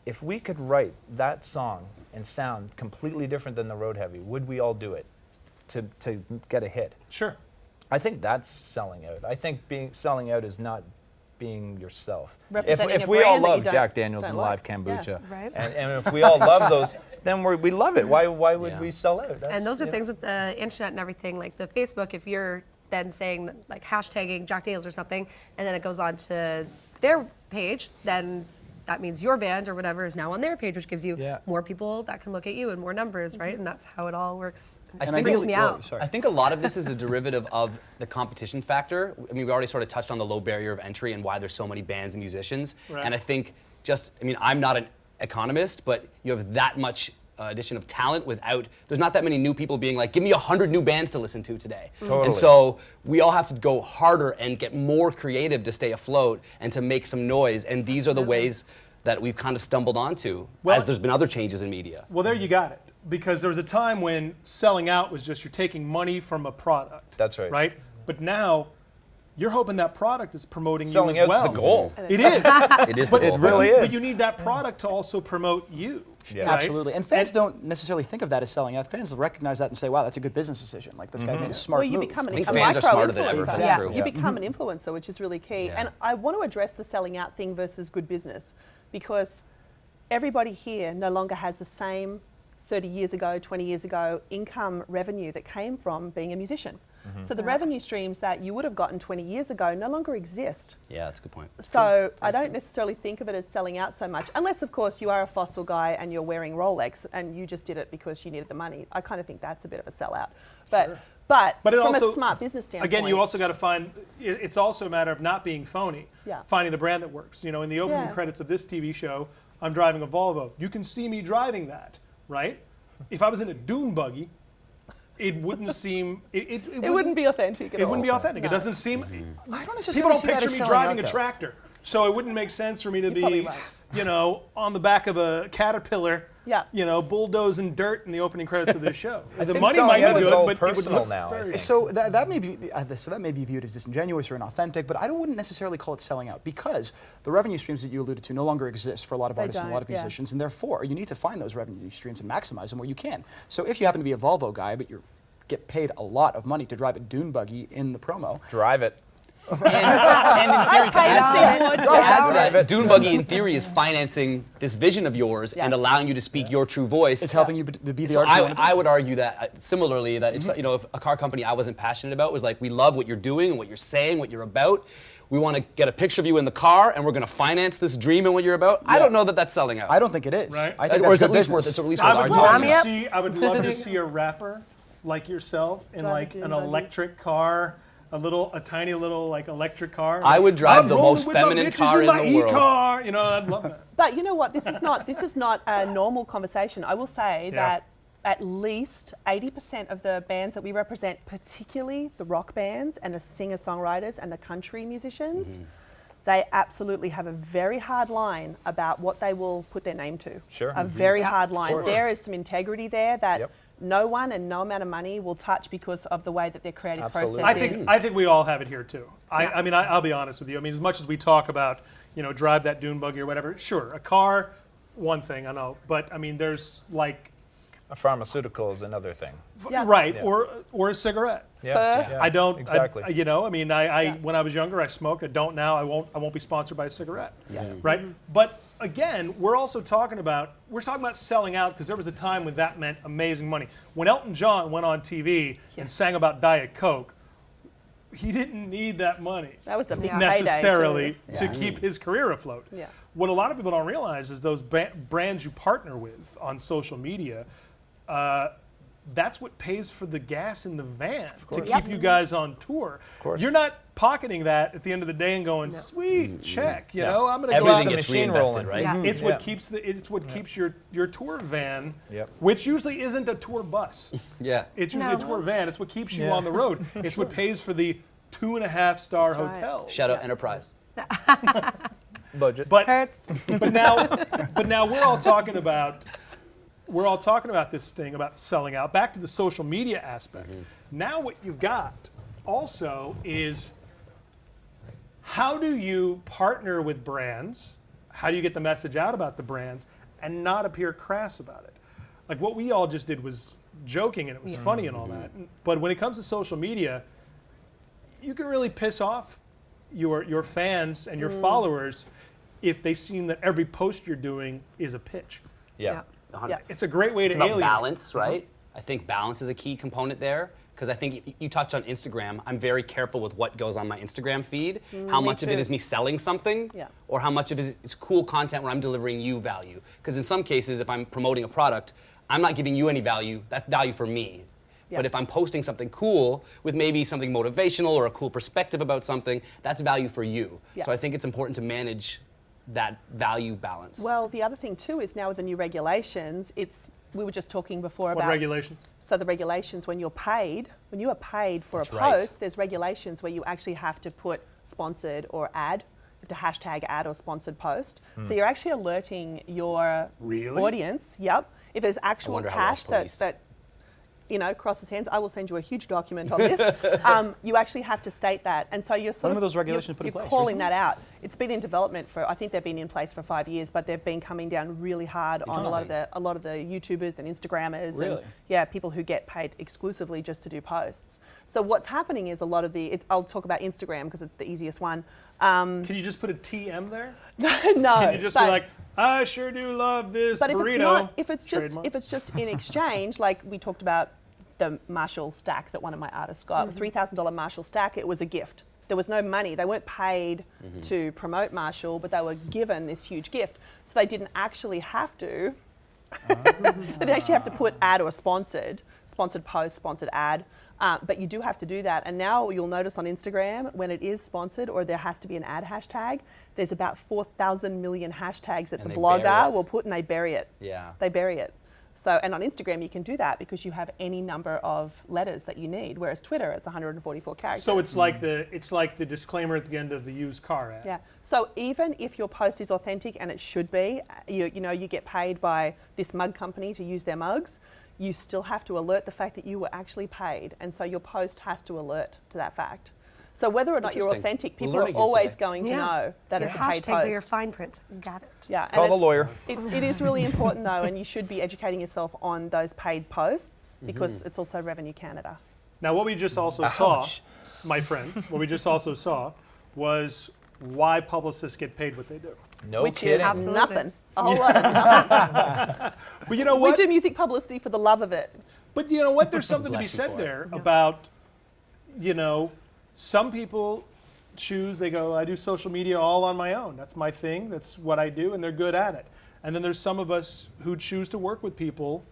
D: if we could write that song and sound completely different than the Road Heavy, would we all do it to get a hit?
A: Sure.
D: I think that's selling out. I think selling out is not being yourself.
B: Representing
D: If
B: a
D: we all
B: brand that you
D: love
B: don't-
D: Jack Daniels
B: don't
D: and
B: like.
D: live kombucha,
B: Yeah.
E: Right.
D: and if we all love those, then we love it. Why would
C: Yeah.
D: we sell out?
E: And those are
D: yeah.
E: things with the internet and everything, like the Facebook, if you're then saying, like, hashtagging Jack Daniels or something, and then it goes on to their page, then that means your band or whatever is now on their page, which gives you
D: Yeah.
E: more people that can look at you and more numbers, right? And that's how it all works.
C: I
E: It
C: think
E: freaks
C: it's-
E: me
F: well,
E: out.
F: sorry.
C: I think a lot of this is a derivative of the competition factor. I mean, we already sort of touched on the low barrier of entry and why there's so many bands and musicians.
A: Right.
C: And I think I'm not an economist, but you have that much addition of talent without, there's not that many new people being like, give me 100 new bands to listen to today.
D: Totally.
C: And so we all have to go harder and get more creative to stay afloat and to make some noise. And these are the ways that we've kind of stumbled onto
A: Well-
C: as there's been other changes in media.
A: Well, there you got it. Because there was a time when selling out was just you're taking money from a product.
D: That's right.
A: Right? But now you're hoping that product is promoting
D: Selling
A: you as
D: out's
A: well.
D: the goal.
A: It is.
C: It is the
A: But
C: goal.
D: It really
A: But
D: is.
A: you need that product to also promote you.
D: Yeah.
A: right?
F: Absolutely. And fans don't necessarily think of that as selling out. Fans recognize that and say, wow, that's a good business decision. Like, this guy made a smart
B: Well, you
F: move.
B: become
C: I think
B: a
C: fans are
B: micro
C: smarter than ever.
B: influencer.
C: That's
E: Yeah.
C: true.
B: You become an influencer, which is really key.
C: Yeah.
B: And I want to address the selling out thing versus good business, because everybody here no longer has the same 30 years ago, 20 years ago income revenue that came from being a musician. So the revenue streams that you would have gotten 20 years ago no longer exist.
C: Yeah, that's a good point.
B: So I don't necessarily think of it as selling out so much, unless of course you are a fossil guy and you're wearing Rolex and you just did it because you needed the money. I kind of think that's a bit of a sellout. But
A: But it
B: from
A: also,
B: a smart business standpoint,
A: again, you also got to find, it's also a matter of not being phony.
B: Yeah.
A: Finding the brand that works. You know, in the opening
B: Yeah.
A: credits of this TV show, I'm driving a Volvo. You can see me driving that, right? If I was in a dune buggy, it wouldn't seem, it
B: wouldn't be authentic at
A: It
B: all.
A: wouldn't be authentic.
B: No.
A: It doesn't seem,
F: I don't
A: people
F: necessarily
A: don't
F: see that
A: picture
F: as
A: me
F: selling
A: driving
F: out,
A: a
F: though.
A: tractor. So it wouldn't make sense for me to
B: probably
A: be,
B: right.
A: you know, on the back of a Caterpillar,
B: Yeah.
A: you know, bulldozing dirt in the opening credits of this show. The
D: think
A: money
D: selling
A: might
D: out
A: be
D: is
A: good,
D: all
A: but it would
D: personal
A: look
D: now, I
A: very-
D: think.
F: So that may be viewed as disingenuous or inauthentic, but I wouldn't necessarily call it selling out, because the revenue streams that you alluded to no longer exist for a lot of
B: They
F: artists and a lot of
B: don't, yeah.
F: musicians, and therefore you need to find those revenue streams and maximize them where you can. So if you happen to be a Volvo guy, but you get paid a lot of money to drive a dune buggy in the promo,
D: Drive it.
C: And in theory, to add to that, Dune Buggy in theory is financing this vision of yours and allowing you to speak your true voice.
F: it's helping you to be the
C: So
F: artist you want to be.
C: I would argue that similarly, that if you know, if a car company I wasn't passionate about was like, we love what you're doing and what you're saying, what you're about. We want to get a picture of you in the car, and we're going to finance this dream and what you're about. I don't know that that's selling out.
F: I don't think it is.
A: Right.
F: I think
C: or
F: that's
C: is it
F: good
C: at least worth?
F: business.
C: It's at least
A: I
C: worth
A: would,
C: arguing.
A: love
E: Sign me
A: to
E: up.
A: see, I would love to see a rapper like yourself in
B: Drive a
A: like
B: dune
A: an
B: buggy.
A: electric car, a tiny little like electric car.
C: I would drive
A: I'm
C: the
A: rolling
C: most
A: with my
C: feminine
A: bitches
C: car in
A: my
C: the world.
A: E-car. You know, I'd love that.
B: But you know what? This is not a normal conversation. I will say
A: Yeah.
B: that at least 80% of the bands that we represent, particularly the rock bands and the singer-songwriters and the country musicians, they absolutely have a very hard line about what they will put their name to.
D: Sure.
B: A very hard line.
D: course.
B: There is some integrity there that
D: Yep.
B: no one and no amount of money will touch because of the way that their creative
D: Absolutely.
B: process
A: I
B: is.
A: think we all have it here too. I mean, I'll be honest with you. I mean, as much as we talk about, you know, drive that dune buggy or whatever, sure, a car, one thing, I know, but I mean, there's like,
D: A pharmaceutical is another thing.
B: Yeah.
A: right,
D: Yeah.
A: or a cigarette.
B: Fur.
D: yeah,
A: I don't
D: exactly.
A: you know, I mean, when I was younger, I smoked. I don't now. I won't be sponsored by a cigarette. Right. But again, we're talking about selling out, because there was a time when that meant amazing money. When Elton John went on TV and sang about Diet Coke, he didn't need that money
B: That was a big
E: Yeah.
A: necessarily
B: payday
A: to keep his career afloat.
B: Yeah.
A: What a lot of people don't realize is those brands you partner with on social media. That's what pays for the gas in the van to keep you guys on tour. Of
D: course.
A: You're not pocketing that at the end of the day and going, sweet check. You know, I'm going to go
C: Everything
A: out.
C: gets
D: machine
C: reinvested,
D: rolling.
C: right?
E: Yeah.
A: It's
D: Yeah.
A: what keeps your tour van,
D: Yep.
A: which usually isn't a tour bus.
C: Yeah.
A: It's usually
E: No.
A: a tour van. It's what keeps you
D: Yeah.
A: on the road. It's what pays for the 2.5-star
B: That's right.
A: hotels.
C: Shout out Enterprise.
D: Budget.
A: But
E: Hurts.
A: but now we're all talking about this thing about selling out. Back to the social media aspect. Now what you've got also is, how do you partner with brands? How do you get the message out about the brands and not appear crass about it? Like what we all just did was joking and it was funny and all that. But when it comes to social media, you can really piss off your fans and your followers if they seem that every post you're doing is a pitch.
D: Yeah.
B: Yeah.
A: It's a great way to
C: It's about
A: alienate.
C: balance, right? I think balance is a key component there. Because I think you touched on Instagram. I'm very careful with what goes on my Instagram feed. How
B: me
C: much of it
B: too.
C: is me selling something,
B: Yeah.
C: or how much of it is cool content where I'm delivering you value. Because in some cases, if I'm promoting a product, I'm not giving you any value. That's value for me.
B: Yeah.
C: But if I'm posting something cool with maybe something motivational or a cool perspective about something, that's value for you.
B: Yeah.
C: So I think it's important to manage that value balance.
B: Well, the other thing too is now with the new regulations, we were just talking before
A: What
B: about
A: regulations?
B: So the regulations when you are paid for
D: That's
B: a
D: right.
B: post, there's regulations where you actually have to put sponsored or ad. You have to hashtag ad or sponsored post. So you're actually alerting your
A: Really?
B: audience. Yep. If there's actual
C: wonder how well
B: cash that
C: policed.
B: crosses hands, I will send you a huge document on this. You actually have to state that, and so you're sort
F: When
B: of
F: were those regulations
B: you're,
F: put in
B: you're
F: place
B: calling
F: recently?
B: that out. It's been in development for, I think they've been in place for 5 years, but they've been coming down really hard on a lot of the YouTubers and Instagrammers
F: Really?
B: and people who get paid exclusively just to do posts. So what's happening is a lot of I'll talk about Instagram because it's the easiest one.
A: Can you just put a TM there?
B: No,
A: Can you just be
B: but-
A: like, I sure do love this
B: But if
A: burrito?
B: it's not, if it's
A: Trademark.
B: just in exchange, like we talked about the Marshall stack that one of my artists got, $3,000 Marshall stack, it was a gift. There was no money. They weren't paid to promote Marshall, but they were given this huge gift. So they didn't actually have to. They didn't actually have to put ad or sponsored post, sponsored ad. But you do have to do that. And now you'll notice on Instagram, when it is sponsored or there has to be an ad hashtag, there's about 4,000 million hashtags that
C: And
B: the
C: they bury
B: blogger
C: it.
B: will put and they bury it.
C: Yeah.
B: They bury it. So, and on Instagram, you can do that because you have any number of letters that you need, whereas Twitter, it's 144 characters.
A: So it's like the disclaimer at the end of the used car ad.
B: Yeah. So even if your post is authentic, and it should be, you get paid by this mug company to use their mugs, you still have to alert the fact that you were actually paid, and so your post has to alert to that fact. So whether or not you're
C: Interesting.
B: authentic,
C: We're
B: people are
C: learning here
B: always
C: today.
B: going to know that
E: Your
B: it's a paid
E: hashtags
B: post.
E: are your fine print. Got it.
B: Yeah, and
D: Call the
B: it's-
D: lawyer.
B: It is really important though, and you should be educating yourself on those paid posts because it's also Revenue Canada.
A: Now, what we just also saw,
D: Ouch.
A: my friends, what we just also saw was why publicists get paid what they do.
D: No
B: Which
D: kidding.
B: is
E: Absolutely.
B: nothing. A whole lot of nothing.
A: But you know
B: We
A: what?
B: do music publicity for the love of it.
A: But you know what? There's something to be
C: Bless you
A: said
C: for
A: there about, some people choose, they go, I do social media all on my own. That's my thing. That's what I do, and they're good at it. And then there's some of us who choose to work with people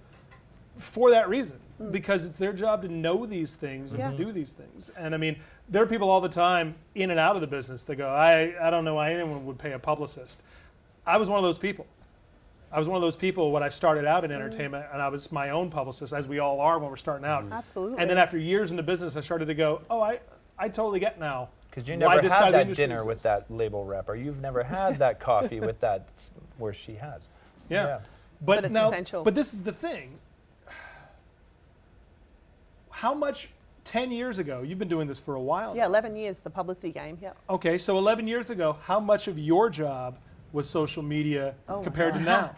A: for that reason, because it's their job to know these things and
B: Yeah.
A: to do these things. And I mean, there are people all the time in and out of the business that go, I don't know why anyone would pay a publicist. I was one of those people. I was one of those people when I started out in entertainment, and I was my own publicist, as we all are when we're starting out.
B: Absolutely.
A: And then after years in the business, I started to go, I totally get now.
D: Because you
A: why
D: never
A: this side
D: had
A: of the
D: that
A: industry
D: dinner with
A: exists.
D: that label rep, or you've never had that coffee with that where she has.
A: Yeah.
B: But it's
A: now,
B: essential.
A: But this is the thing. How much, 10 years ago, you've been doing this for a while.
B: Yeah, 11 years, the publicity game. Yeah.
A: Okay, so 11 years ago, how much of your job was social media compared to now?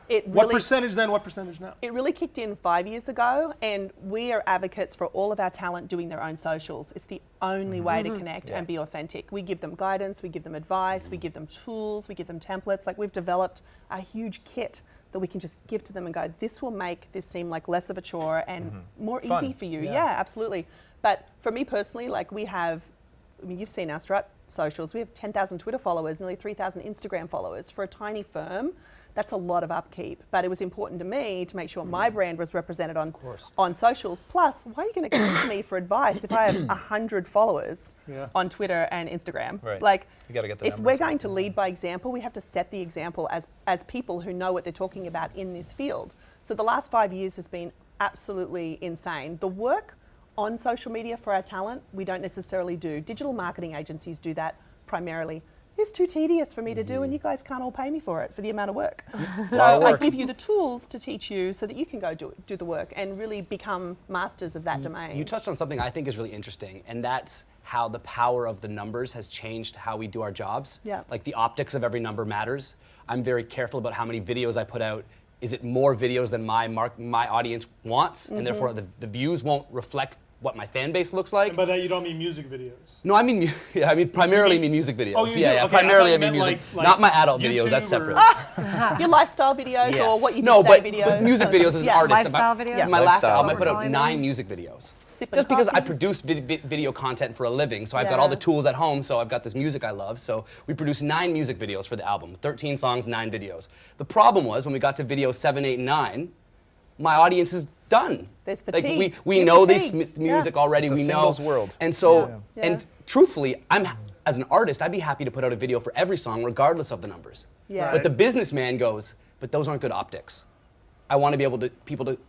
B: It
A: What
B: really,
A: percentage then, what percentage now?
B: It really kicked in 5 years ago, and we are advocates for all of our talent doing their own socials. It's the only way to connect and be authentic. We give them guidance, we give them advice, we give them tools, we give them templates. Like, we've developed a huge kit that we can just give to them and go, this will make this seem like less of a chore and more
D: Fun.
B: easy for you.
D: Yeah.
B: Yeah, absolutely. But for me personally, like, you've seen our Strut socials. We have 10,000 Twitter followers, nearly 3,000 Instagram followers. For a tiny firm, that's a lot of upkeep. But it was important to me to make sure my brand was represented on socials. Plus, why are you going to come to me for advice if I have 100 followers on Twitter and Instagram?
D: Right.
B: Like,
D: You gotta get the
B: if
D: numbers
B: we're
D: up.
B: going to lead by example, we have to set the example as people who know what they're talking about in this field. So the last 5 years has been absolutely insane. The work on social media for our talent, we don't necessarily do. Digital marketing agencies do that primarily. It's too tedious for me to do, and you guys can't all pay me for it, for the amount of work. So
D: Lot of
B: I
D: work.
B: give you the tools to teach you so that you can go do the work and really become masters of that domain.
C: You touched on something I think is really interesting, and that's how the power of the numbers has changed how we do our jobs.
B: Yeah.
C: Like, the optics of every number matters. I'm very careful about how many videos I put out. Is it more videos than my audience wants, and therefore the views won't reflect what my fan base looks like.
A: And by that you don't mean music videos.
C: No, I mean, yeah, I mean primarily mean music videos.
A: Oh, you do?
C: yeah,
A: Okay, I
C: primarily
A: thought
C: I
A: you
C: mean
A: meant
C: music.
A: like
C: Not my adult videos.
A: YouTube
C: That's
A: or-
C: separate.
B: Your lifestyle videos
C: Yeah.
B: or what you do
C: No,
B: today
C: but
B: videos.
C: music videos as an
B: Yeah.
C: artist.
E: Lifestyle videos?
B: Yeah.
C: My last
D: Lifestyle
C: album, I put out
E: videos.
C: 9 music videos.
B: Sipping
C: Just because I
B: coffee.
C: produce video content for a living, so I've got
B: Yeah.
C: all the tools at home, so I've got this music I love, so we produced 9 music videos for the album, 13 songs, 9 videos. The problem was when we got to video 7, 8, and 9, my audience is done.
B: There's
C: Like
B: fatigue.
C: we
B: You're
C: know this
B: fatigued.
C: music
B: Yeah.
C: already,
D: It's a
C: we know.
D: singles world.
C: And so,
B: Yeah.
C: and
B: Yeah.
C: truthfully, as an artist, I'd be happy to put out a video for every song regardless of the numbers.
B: Yeah.
C: But the businessman goes, but those aren't good optics. I want to be able to,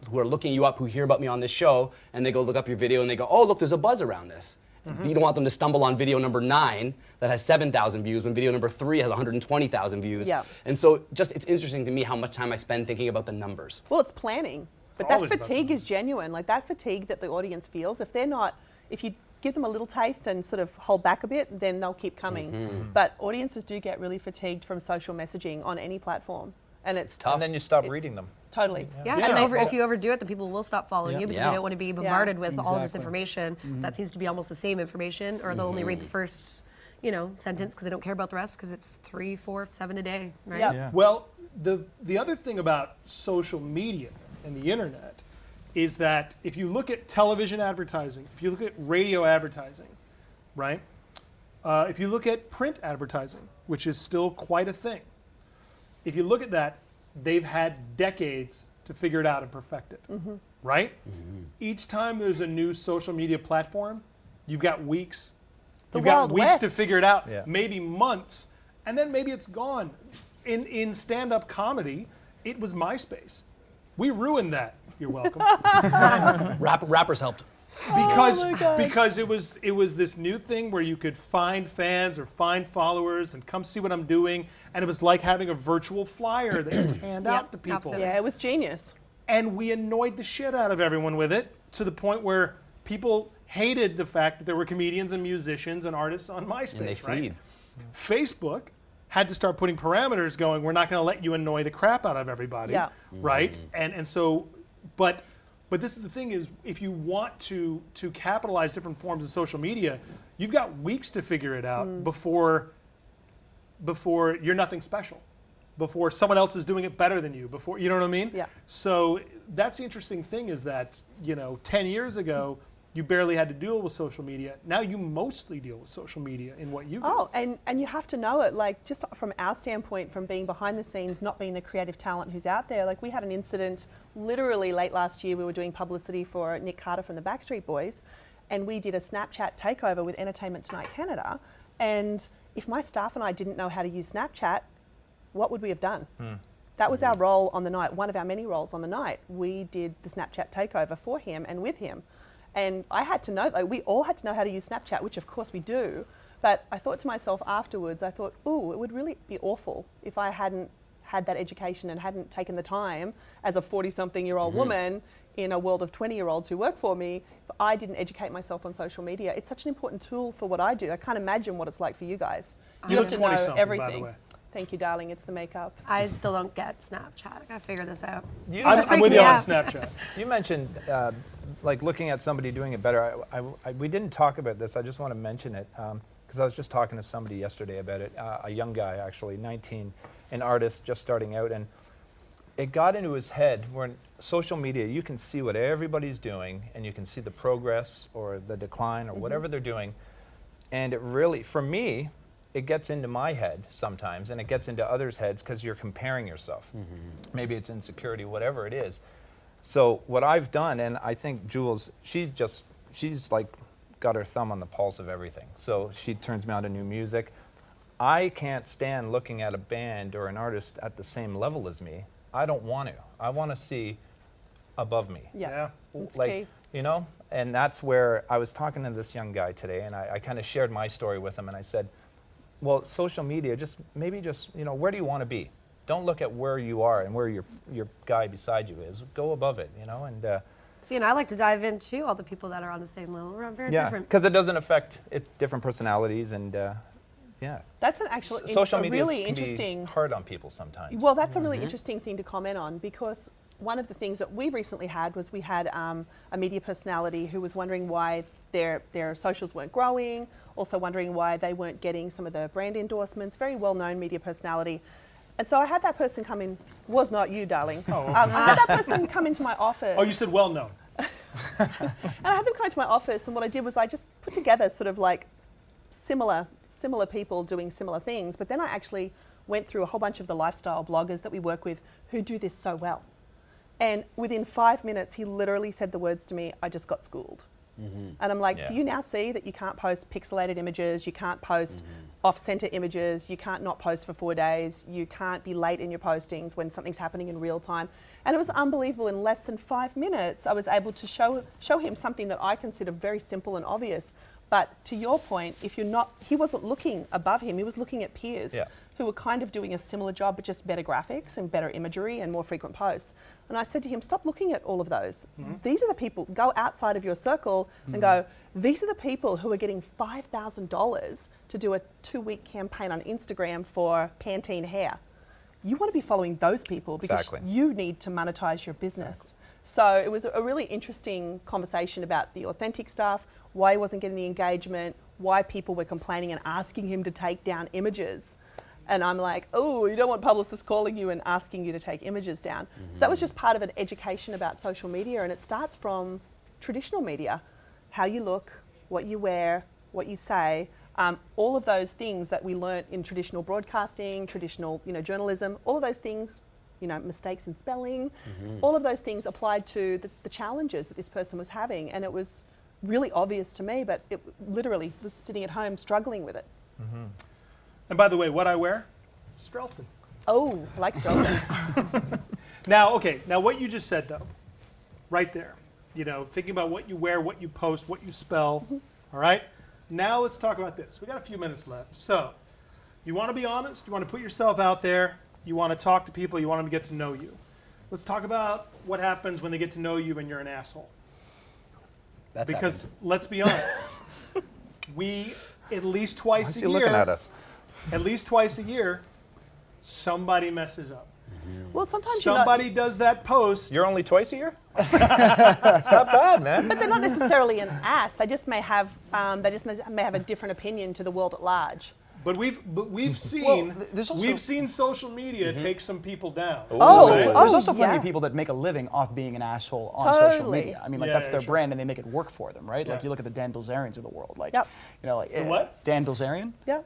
C: who are looking you up, who hear about me on this show, and they go look up your video and they go, oh, look, there's a buzz around this. You don't want them to stumble on video number 9 that has 7,000 views when video number 3 has 120,000 views.
B: Yeah.
C: And so it's interesting to me how much time I spend thinking about the numbers.
B: Well, it's planning. But
A: It's
B: that
A: always about
B: fatigue
A: planning.
B: is genuine. Like that fatigue that the audience feels, if you give them a little taste and sort of hold back a bit, then they'll keep coming.
C: Mm-hmm.
B: But audiences do get really fatigued from social messaging on any platform. And it's
C: tough.
D: And then you stop
B: It's-
D: reading them.
B: Totally.
E: Yeah,
A: Yeah.
E: and if you overdo it, then people will stop following you because
C: Yeah.
E: they don't want to be bombarded with all this
F: Exactly.
E: information. That seems to be almost the same information, or they'll only read the first, sentence because they don't care about the rest because it's 3, 4, 7 a day, right?
B: Yep.
F: Yeah.
A: Well, the other thing about social media and the internet is that if you look at television advertising, if you look at radio advertising, right? If you look at print advertising, which is still quite a thing, if you look at that, they've had decades to figure it out and perfect it, right? Each time there's a new social media platform, you've got weeks.
B: the
A: You've got
B: Wild
A: weeks to
B: West.
A: figure it out,
D: Yeah.
A: maybe months, and then maybe it's gone. In stand-up comedy, it was MySpace. We ruined that. You're welcome.
C: Rappers helped.
A: Because it was this new thing where you could find fans or find followers and come see what I'm doing, and it was like having a virtual flyer that you just hand out to people.
E: absolutely.
B: Yeah, it was genius.
A: And we annoyed the shit out of everyone with it to the point where people hated the fact that there were comedians and musicians and artists on MySpace.
C: And they
A: right?
C: feed.
A: Facebook had to start putting parameters going, we're not going to let you annoy the crap out of everybody.
B: Yeah.
A: Right? And so, but this is the thing is, if you want to capitalize different forms of social media, you've got weeks to figure it out before you're nothing special, before someone else is doing it better than you, before, you know what I mean?
B: Yeah.
A: So that's the interesting thing is that, 10 years ago, you barely had to deal with social media. Now you mostly deal with social media in what you do.
B: Oh, and you have to know it, like just from our standpoint, from being behind the scenes, not being the creative talent who's out there. Like we had an incident literally late last year. We were doing publicity for Nick Carter from the Backstreet Boys, and we did a Snapchat takeover with Entertainment Tonight Canada. And if my staff and I didn't know how to use Snapchat, what would we have done? That was our role on the night, one of our many roles on the night. We did the Snapchat takeover for him and with him. And I had to know, we all had to know how to use Snapchat, which of course we do. But I thought to myself afterwards, it would really be awful if I hadn't had that education and hadn't taken the time as a 40-something-year-old woman in a world of 20-year-olds who work for me, if I didn't educate myself on social media. It's such an important tool for what I do. I can't imagine what it's like for you guys.
A: You
B: have
A: look
B: to know
A: 20-something, by the
B: everything.
A: way.
B: Thank you, darling. It's the makeup.
E: I still don't get Snapchat. I gotta figure this out.
A: I'm with you
E: Yeah.
A: on Snapchat.
D: You mentioned like looking at somebody doing it better. We didn't talk about this. I just want to mention it because I was just talking to somebody yesterday about it. A young guy, actually, 19, an artist just starting out, and it got into his head where social media, you can see what everybody's doing, and you can see the progress or the decline or whatever they're doing, and it really, for me, it gets into my head sometimes, and it gets into others' heads because you're comparing yourself. Maybe it's insecurity, whatever it is. So what I've done, and I think Jules, she's like got her thumb on the pulse of everything. So she turns me on to new music. I can't stand looking at a band or an artist at the same level as me. I don't want to. I want to see above me.
B: Yeah. It's
D: Like,
B: key.
D: you know, and that's where I was talking to this young guy today, and I kind of shared my story with him, and I said, well, social media, maybe where do you want to be? Don't look at where you are and where your guy beside you is. Go above it, and
E: See, and I like to dive into all the people that are on the same level. We're very
D: yeah,
E: different.
D: because it doesn't affect different personalities, and yeah.
B: That's an actually
D: Social
B: a
D: media
B: really
D: can
B: interesting.
D: be hard on people sometimes.
B: Well, that's a really interesting thing to comment on because one of the things that we recently had was we had a media personality who was wondering why their socials weren't growing, also wondering why they weren't getting some of the brand endorsements, very well-known media personality. And so I had that person come in, was not you, darling.
A: Oh, okay.
B: I had that person come into my office.
A: Oh, you said well known.
B: And I had them come into my office, and what I did was I just put together sort of like similar people doing similar things, but then I actually went through a whole bunch of the lifestyle bloggers that we work with who do this so well. And within 5 minutes, he literally said the words to me, I just got schooled. And I'm like, do you now see that you can't post pixelated images, you can't post off-center images, you can't not post for 4 days, you can't be late in your postings when something's happening in real time. And it was unbelievable. In less than 5 minutes, I was able to show him something that I consider very simple and obvious. But to your point, if you're not, he wasn't looking above him, he was looking at peers who were kind of doing a similar job, but just better graphics and better imagery and more frequent posts. And I said to him, stop looking at all of those. These are the people, go outside of your circle and go, these are the people who are getting $5,000 to do a 2-week campaign on Instagram for Pantene hair. You want to be following those people because you need to monetize your business. So it was a really interesting conversation about the authentic stuff, why he wasn't getting the engagement, why people were complaining and asking him to take down images. And I'm like, oh, you don't want publicists calling you and asking you to take images down. So that was just part of an education about social media, and it starts from traditional media. How you look, what you wear, what you say, all of those things that we learnt in traditional broadcasting, traditional journalism, all of those things, mistakes in spelling, all of those things applied to the challenges that this person was having. And it was really obvious to me, but it literally was sitting at home struggling with it.
A: And by the way, what I wear? Strelson.
B: Oh, I like Strelson.
A: Now what you just said though, right there, thinking about what you wear, what you post, what you spell, all right? Now let's talk about this. We got a few minutes left. So, you want to be honest, you want to put yourself out there, you want to talk to people, you want them to get to know you. Let's talk about what happens when they get to know you and you're an asshole. Because let's be honest, we at least twice a year.
D: Looking at us?
A: At least twice a year, somebody messes up.
B: Well, sometimes
A: somebody does that post.
D: You're only twice a year? It's not bad, man.
B: But they're not necessarily an ass. They just may have may have a different opinion to the world at large.
A: But we've seen
F: we've
A: seen social media take some people down.
F: There's also plenty of people that make a living off being an asshole on social media. I mean, that's their brand, and they make it work for them, right? Like you look at the Dan Bilzerians of the world, like
A: what?
F: Dan Bilzerian.
B: Yeah.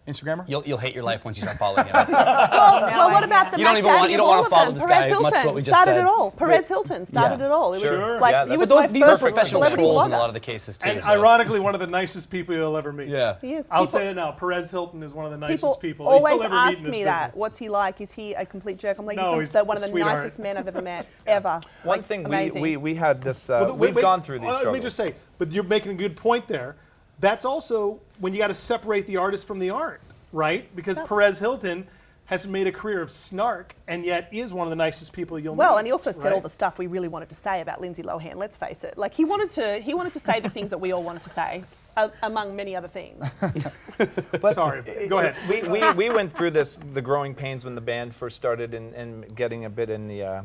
F: Instagrammer?
C: You'll hate your life once you start following him.
B: Well, what about the
C: You don't even want to follow this guy.
B: Perez
C: Much to what
B: Hilton
C: we just
B: started
C: said.
B: it all. Perez Hilton started it all. It was like he was
C: But
B: my
C: these are
B: first
C: professional
B: celebrity
C: trolls in a
B: blogger.
C: lot of the cases too.
A: And
C: so.
A: ironically, one of the nicest people you'll ever meet.
C: Yeah.
B: He is.
A: I'll say it now. Perez Hilton is one of the nicest people
B: always
A: you'll ever meet
B: ask
A: in this
B: me that.
A: business.
B: What's he like? Is he a complete jerk? I'm like,
A: No,
B: he's
A: he's
B: one of the
A: sweetheart.
B: nicest men I've ever met, ever.
D: One
B: Like,
D: thing
B: amazing.
D: we had this,
A: Well,
D: we've gone through these
A: Let
D: struggles.
A: me just say, but you're making a good point there. That's also when you got to separate the artist from the art, right? Because Perez Hilton has made a career of snark and yet is one of the nicest people you'll meet.
B: Well, and he also said
A: right?
B: all the stuff we really wanted to say about Lindsay Lohan. Let's face it. Like he wanted to say the things that we all wanted to say, among many other things.
A: Sorry, go ahead.
D: We went through the growing pains when the band first started and getting a bit in the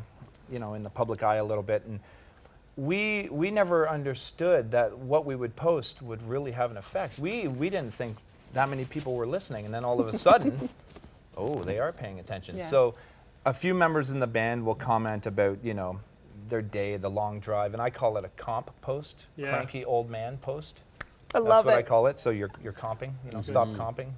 D: in the public eye a little bit, and we never understood that what we would post would really have an effect. We didn't think that many people were listening, and then all of a sudden, they are paying attention.
B: Yeah.
D: So a few members in the band will comment about their day, the long drive, and I call it a comp post, cranky old man post.
B: I love
D: That's what
B: it.
D: I call it. So you're comping, stop comping.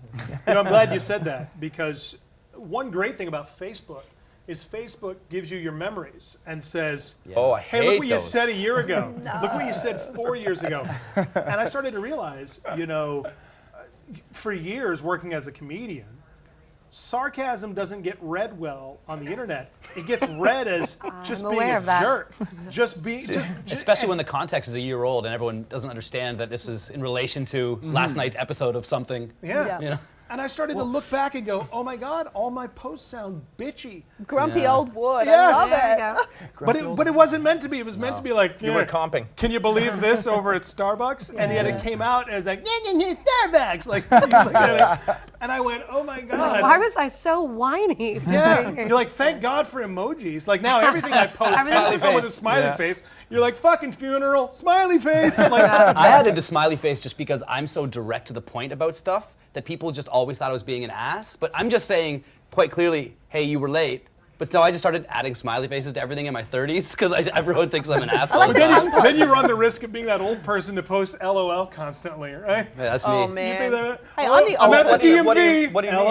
A: I'm glad you said that, because one great thing about Facebook is Facebook gives you your memories and says,
D: Oh, I
A: hey,
D: hate
A: look what you
D: those.
A: said a year ago. Look what you said 4 years ago. And I started to realize, for years working as a comedian, sarcasm doesn't get read well on the internet. It gets read as just
E: I'm
A: being
E: aware
A: a
E: of that.
A: jerk. Just
C: Especially when the context is a year old and everyone doesn't understand that this is in relation to last night's episode of something.
A: Yeah. And I started to look back and go, oh my God, all my posts sound bitchy.
B: Grumpy old wood.
A: Yes.
B: I love
E: There
B: it.
E: you go.
A: But it wasn't meant to be. It was meant to be like,
D: You were comping.
A: can you believe this over at Starbucks? And yet it came out as like, Starbucks. Like, you look at it. And I went, oh my God.
E: Why was I so whiny?
A: Yeah, you're like, thank God for emojis. Like now everything I post has to come with a smiley face. You're like, fucking funeral, smiley face. I'm like,
C: I added the smiley face just because I'm so direct to the point about stuff that people just always thought I was being an ass. But I'm just saying quite clearly, hey, you were late. But so I just started adding smiley faces to everything in my 30s because everyone thinks I'm an asshole.
B: like the tongue poke.
A: then you run the risk of being that old person to post LOL constantly, right?
C: Yeah, that's me.
B: Oh
A: You
B: man.
A: be the,
B: Hey, I'm the
A: I'm
B: old
A: at the
B: person.
A: DMV.
D: what do you mean?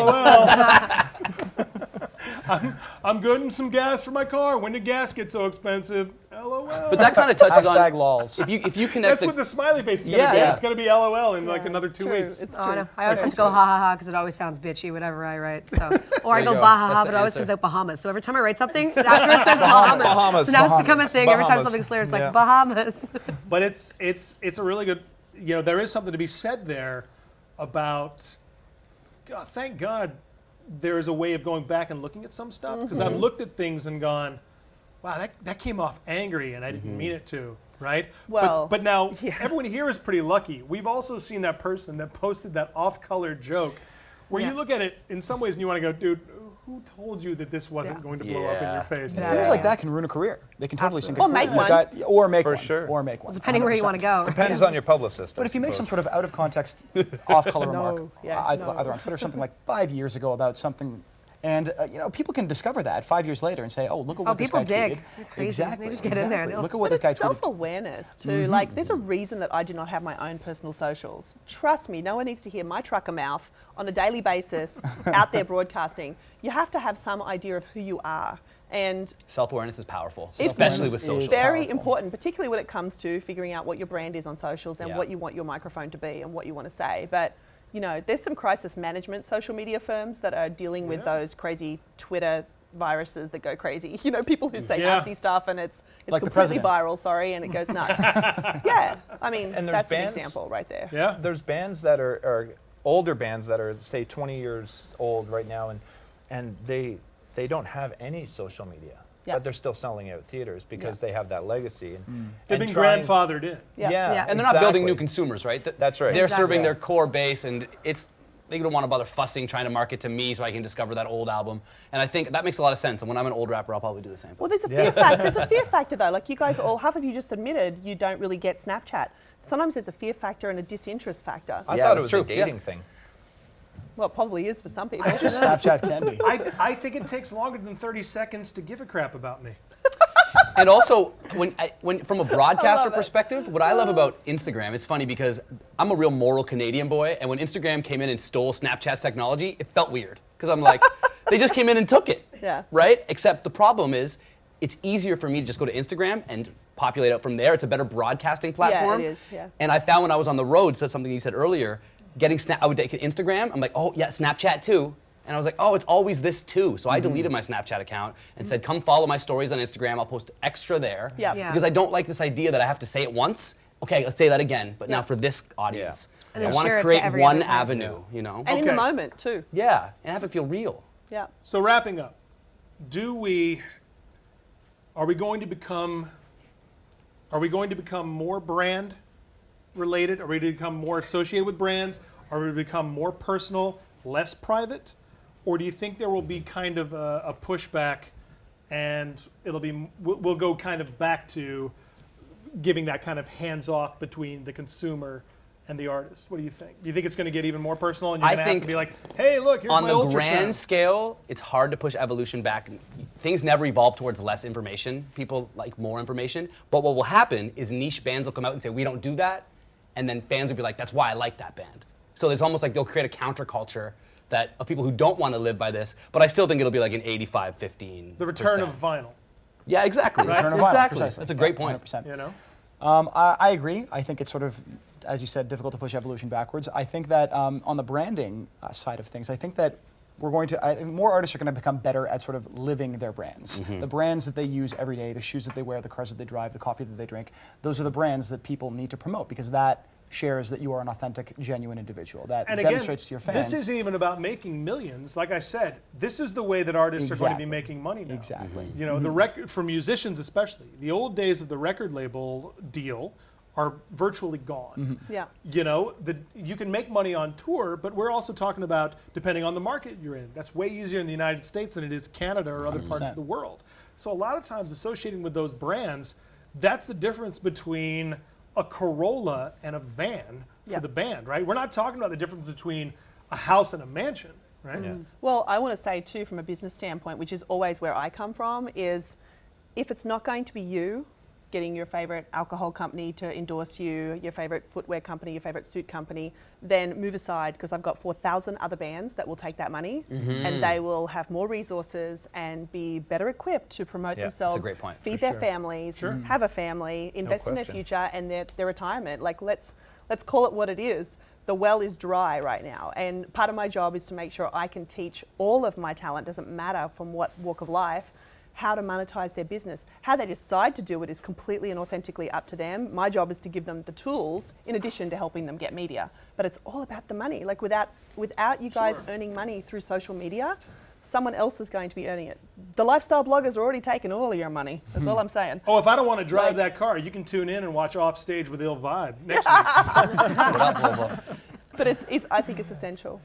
A: LOL. I'm good in some gas for my car. When did gas get so expensive? LOL.
C: But that kind of touches on
F: Hashtag lols.
C: if you connect
A: That's what the smiley face is going to
C: Yeah,
A: be.
C: yeah.
A: It's going to be LOL in like
B: Yeah,
A: another
B: it's
A: 2
B: true.
A: weeks.
B: It's
E: Oh,
B: true.
E: no. I always have to go ha ha ha because it always sounds bitchy whenever I write. So, or I
C: There
E: go
C: you go.
E: bah ha
C: That's
E: ha,
C: the
E: but it always
C: answer.
E: comes out Bahamas. So every time I write something, after it says Bahamas.
D: Bahamas.
E: So now it's become a thing. Every time
D: Bahamas.
E: something's clear, it's like
D: Yeah.
E: Bahamas.
A: But it's a really good, there is something to be said there about, God, thank God there is a way of going back and looking at some stuff because I've looked at things and gone, wow, that came off angry and I didn't mean it to, right?
B: Well,
A: but now
B: yeah.
A: everyone here is pretty lucky. We've also seen that person that posted that off-color joke where
E: Yeah.
A: you look at it in some ways and you want to go, dude, who told you that this wasn't
E: Yeah.
A: going to blow up in
C: Yeah.
A: your face?
E: Exactly.
F: Things like that can ruin a career. They can totally sink a
B: Or
F: career.
B: make
F: You've
B: one.
F: or make
D: For
F: one.
D: sure.
F: Or make one.
E: Depending where you want to
F: 100%.
E: go.
D: Depends on your publicist.
F: But
D: I
F: if you make some
D: suppose.
F: sort of out of context, off color
B: No,
F: remark,
B: yeah,
F: either,
B: no.
F: either on Twitter or something like 5 years ago about something, and people can discover that 5 years later and say, oh, look at what this
E: people
F: guy
E: dig.
F: tweeted.
E: They're crazy.
F: Exactly.
E: They just get in there.
F: exactly.
E: They'll-
F: Look at what
B: But
F: this guy
B: it's
F: tweeted.
B: self-awareness too. Like, there's a reason that I do not have my own personal socials. Trust me, no one needs to hear my trucker mouth on a daily basis out there broadcasting. You have to have some idea of who you are. And
C: self-awareness is powerful,
B: It's
C: especially with
F: Self-awareness
C: social.
F: is
B: very
F: powerful.
B: important, particularly when it comes to figuring out what your brand is on socials and
C: Yeah.
B: what you want your microphone to be and what you want to say. But there's some crisis management social media firms that are dealing with those crazy Twitter viruses that go crazy. People who say
A: Yeah.
B: nasty stuff and it's
F: Like the
B: completely
F: president.
B: viral, sorry, and it goes nuts. Yeah, I mean,
D: And there's
B: that's an
D: bands-
B: example right there.
A: Yeah.
D: There's bands that are older bands that are, say, 20 years old right now, and they don't have any social media,
B: Yeah.
D: but they're still selling out theaters because they have that legacy. And,
A: They've
D: and
A: been
D: trying-
A: grandfathered in.
B: Yeah.
E: Yeah.
C: And they're not building new
D: exactly.
C: consumers, right?
D: That's right.
C: They're
E: Exactly.
C: serving
D: Yeah.
C: their core base, and they don't want to bother fussing, trying to market to me so I can discover that old album. And I think that makes a lot of sense. And when I'm an old rapper, I'll probably do the same.
B: Well, there's a fear factor. There's a fear factor though. Like you guys all, half of you just admitted you don't really get Snapchat. Sometimes there's a fear factor and a disinterest factor.
D: I
C: Yeah,
D: thought it
C: that's
D: was
C: true.
D: a dating thing.
B: Well, it probably is for some people.
F: Just Snapchat can be.
A: I think it takes longer than 30 seconds to give a crap about me.
C: And also, when from a broadcaster
B: love it.
C: perspective, what I love about Instagram, it's funny because I'm a real moral Canadian boy, and when Instagram came in and stole Snapchat's technology, it felt weird because I'm like, they just came in and took it,
B: Yeah.
C: right? Except the problem is, it's easier for me to just go to Instagram and populate out from there. It's a better broadcasting platform.
B: is, yeah.
C: And I found when I was on the road, so that's something you said earlier, I would take Instagram. I'm like, oh yeah, Snapchat too. And I was like, oh, it's always this too. So I deleted my Snapchat account and said, come follow my stories on Instagram. I'll post extra there.
B: Yeah.
E: Yeah.
C: Because I don't like this idea that I have to say it once. Okay, let's say that again, but now for this audience.
E: And
C: I
E: then
C: want
E: share it
C: to
E: to
C: create
E: every
C: one
E: other person.
C: avenue,
B: And in the
A: Okay.
B: moment too.
C: Yeah, and have it feel real.
B: Yeah.
A: So wrapping up, are we going to become more brand related? Are we going to become more associated with brands? Are we going to become more personal, less private? Or do you think there will be kind of a pushback and we'll go kind of back to giving that kind of hands off between the consumer and the artist? What do you think? Do you think it's going to get even more personal and you're
C: I
A: going to have to
C: think
A: be like, hey, look, here's
C: On
A: my
C: the
A: ultrasound.
C: grand scale, it's hard to push evolution back. Things never evolve towards less information. People like more information. But what will happen is niche bands will come out and say, we don't do that. And then fans will be like, that's why I like that band. So it's almost like they'll create a counterculture of people who don't want to live by this. But I still think it'll be like an 85-15.
A: The return of vinyl.
C: Yeah, exactly.
A: Right?
F: Return of vinyl,
C: Exactly.
F: precisely.
C: That's a great
F: Yeah,
C: point.
F: 100%.
A: You know?
F: I agree. I think it's sort of, as you said, difficult to push evolution backwards. I think that on the branding side of things, I think that more artists are going to become better at sort of living their brands. The brands that they use every day, the shoes that they wear, the cars that they drive, the coffee that they drink, those are the brands that people need to promote because that shares that you are an authentic, genuine individual. That
A: And again,
F: demonstrates to your fans.
A: this isn't even about making millions. Like I said, this is the way that artists are going to be
F: Exactly.
A: making money now.
F: Exactly.
A: You know, the record for musicians especially. The old days of the record label deal are virtually gone.
B: Yeah.
A: You know, you can make money on tour, but we're also talking about, depending on the market you're in, that's way easier in the United States than it is Canada or other parts of the world. So a lot of times associating with those brands, that's the difference between a Corolla and a van for
B: Yeah.
A: the band, right? We're not talking about the difference between a house and a mansion, right?
D: Yeah.
B: Well, I want to say too, from a business standpoint, which is always where I come from, is if it's not going to be you getting your favorite alcohol company to endorse you, your favorite footwear company, your favorite suit company, then move aside, because I've got 4,000 other bands that will take that money and they will have more resources and be better equipped to promote
D: Yeah, that's a
B: themselves,
C: great point.
B: feed
D: For
B: their
D: sure.
B: families, have a family, invest in their
D: question.
B: future and their retirement. Like let's call it what it is. The well is dry right now, and part of my job is to make sure I can teach all of my talent, doesn't matter from what walk of life, how to monetize their business. How they decide to do it is completely and authentically up to them. My job is to give them the tools in addition to helping them get media. But it's all about the money. Like without you guys earning money through social media, someone else is going to be earning it. The lifestyle bloggers are already taking all of your money. That's all I'm saying.
A: Oh, if I don't want to drive
B: Like-
A: that car, you can tune in and watch Offstage with Ill Vibe next week.
B: But I think it's essential.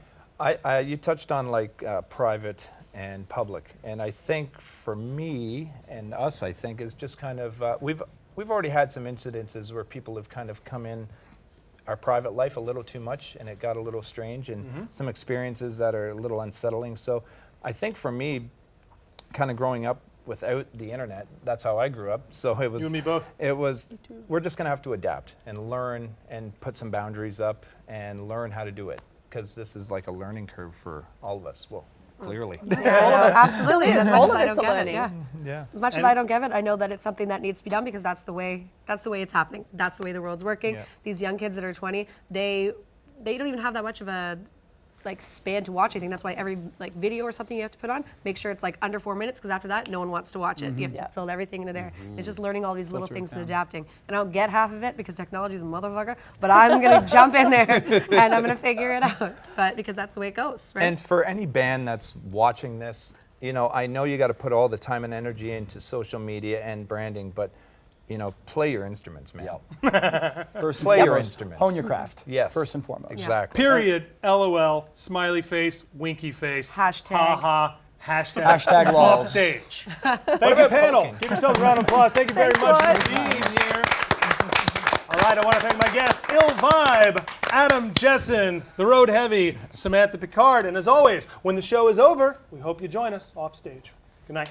D: You touched on like private and public, and I think for me and us, I think is just kind of we've already had some incidences where people have kind of come in our private life a little too much, and it got a little strange, and some experiences that are a little unsettling. So I think for me, kind of growing up without the internet, that's how I grew up. So it was
A: You and me both.
D: It was we're just gonna have to adapt and learn and put some boundaries up and learn how to do it, because this is like a learning curve for all of us. Well, clearly.
E: Absolutely.
B: Still is.
E: As much
B: All
E: as
B: of
E: I
B: us
E: don't
B: are
E: get it,
B: learning.
E: yeah.
D: Yeah.
E: As much as I don't get it, I know that it's something that needs to be done because that's the way it's happening. That's the way the world's working.
D: Yeah.
E: These young kids that are 20, they don't even have that much of a like span to watch anything. That's why every like video or something you have to put on, make sure it's like under 4 minutes, because after that, no one wants to watch it. You have to
B: Yeah.
E: fill everything into there. It's just learning all these little things and adapting. And I don't get half of it because technology is a motherfucker, but I'm gonna jump in there and I'm gonna figure it out. But because that's the way it goes, right?
D: And for any band that's watching this, you know you got to put all the time and energy into social media and branding, but play your instruments, man.
F: First and
D: Play your
F: foremost,
D: instruments.
F: hone your craft.
D: Yes.
F: First and foremost.
D: Exactly.
A: Period. LOL. Smiley face. Winky face.
E: Hashtag.
A: Ha ha. Hashtag.
F: Hashtag lols.
A: Offstage. Thank you, panel.
D: poking?
A: Give yourselves a round of applause. Thank you very
B: Thanks,
A: much
B: Rod.
A: indeed here. All right, I want to thank my guests, Ill Vibe, Adam Jessen, The Road Heavy, Samantha Picard, and as always, when the show is over, we hope you join us Offstage. Good night.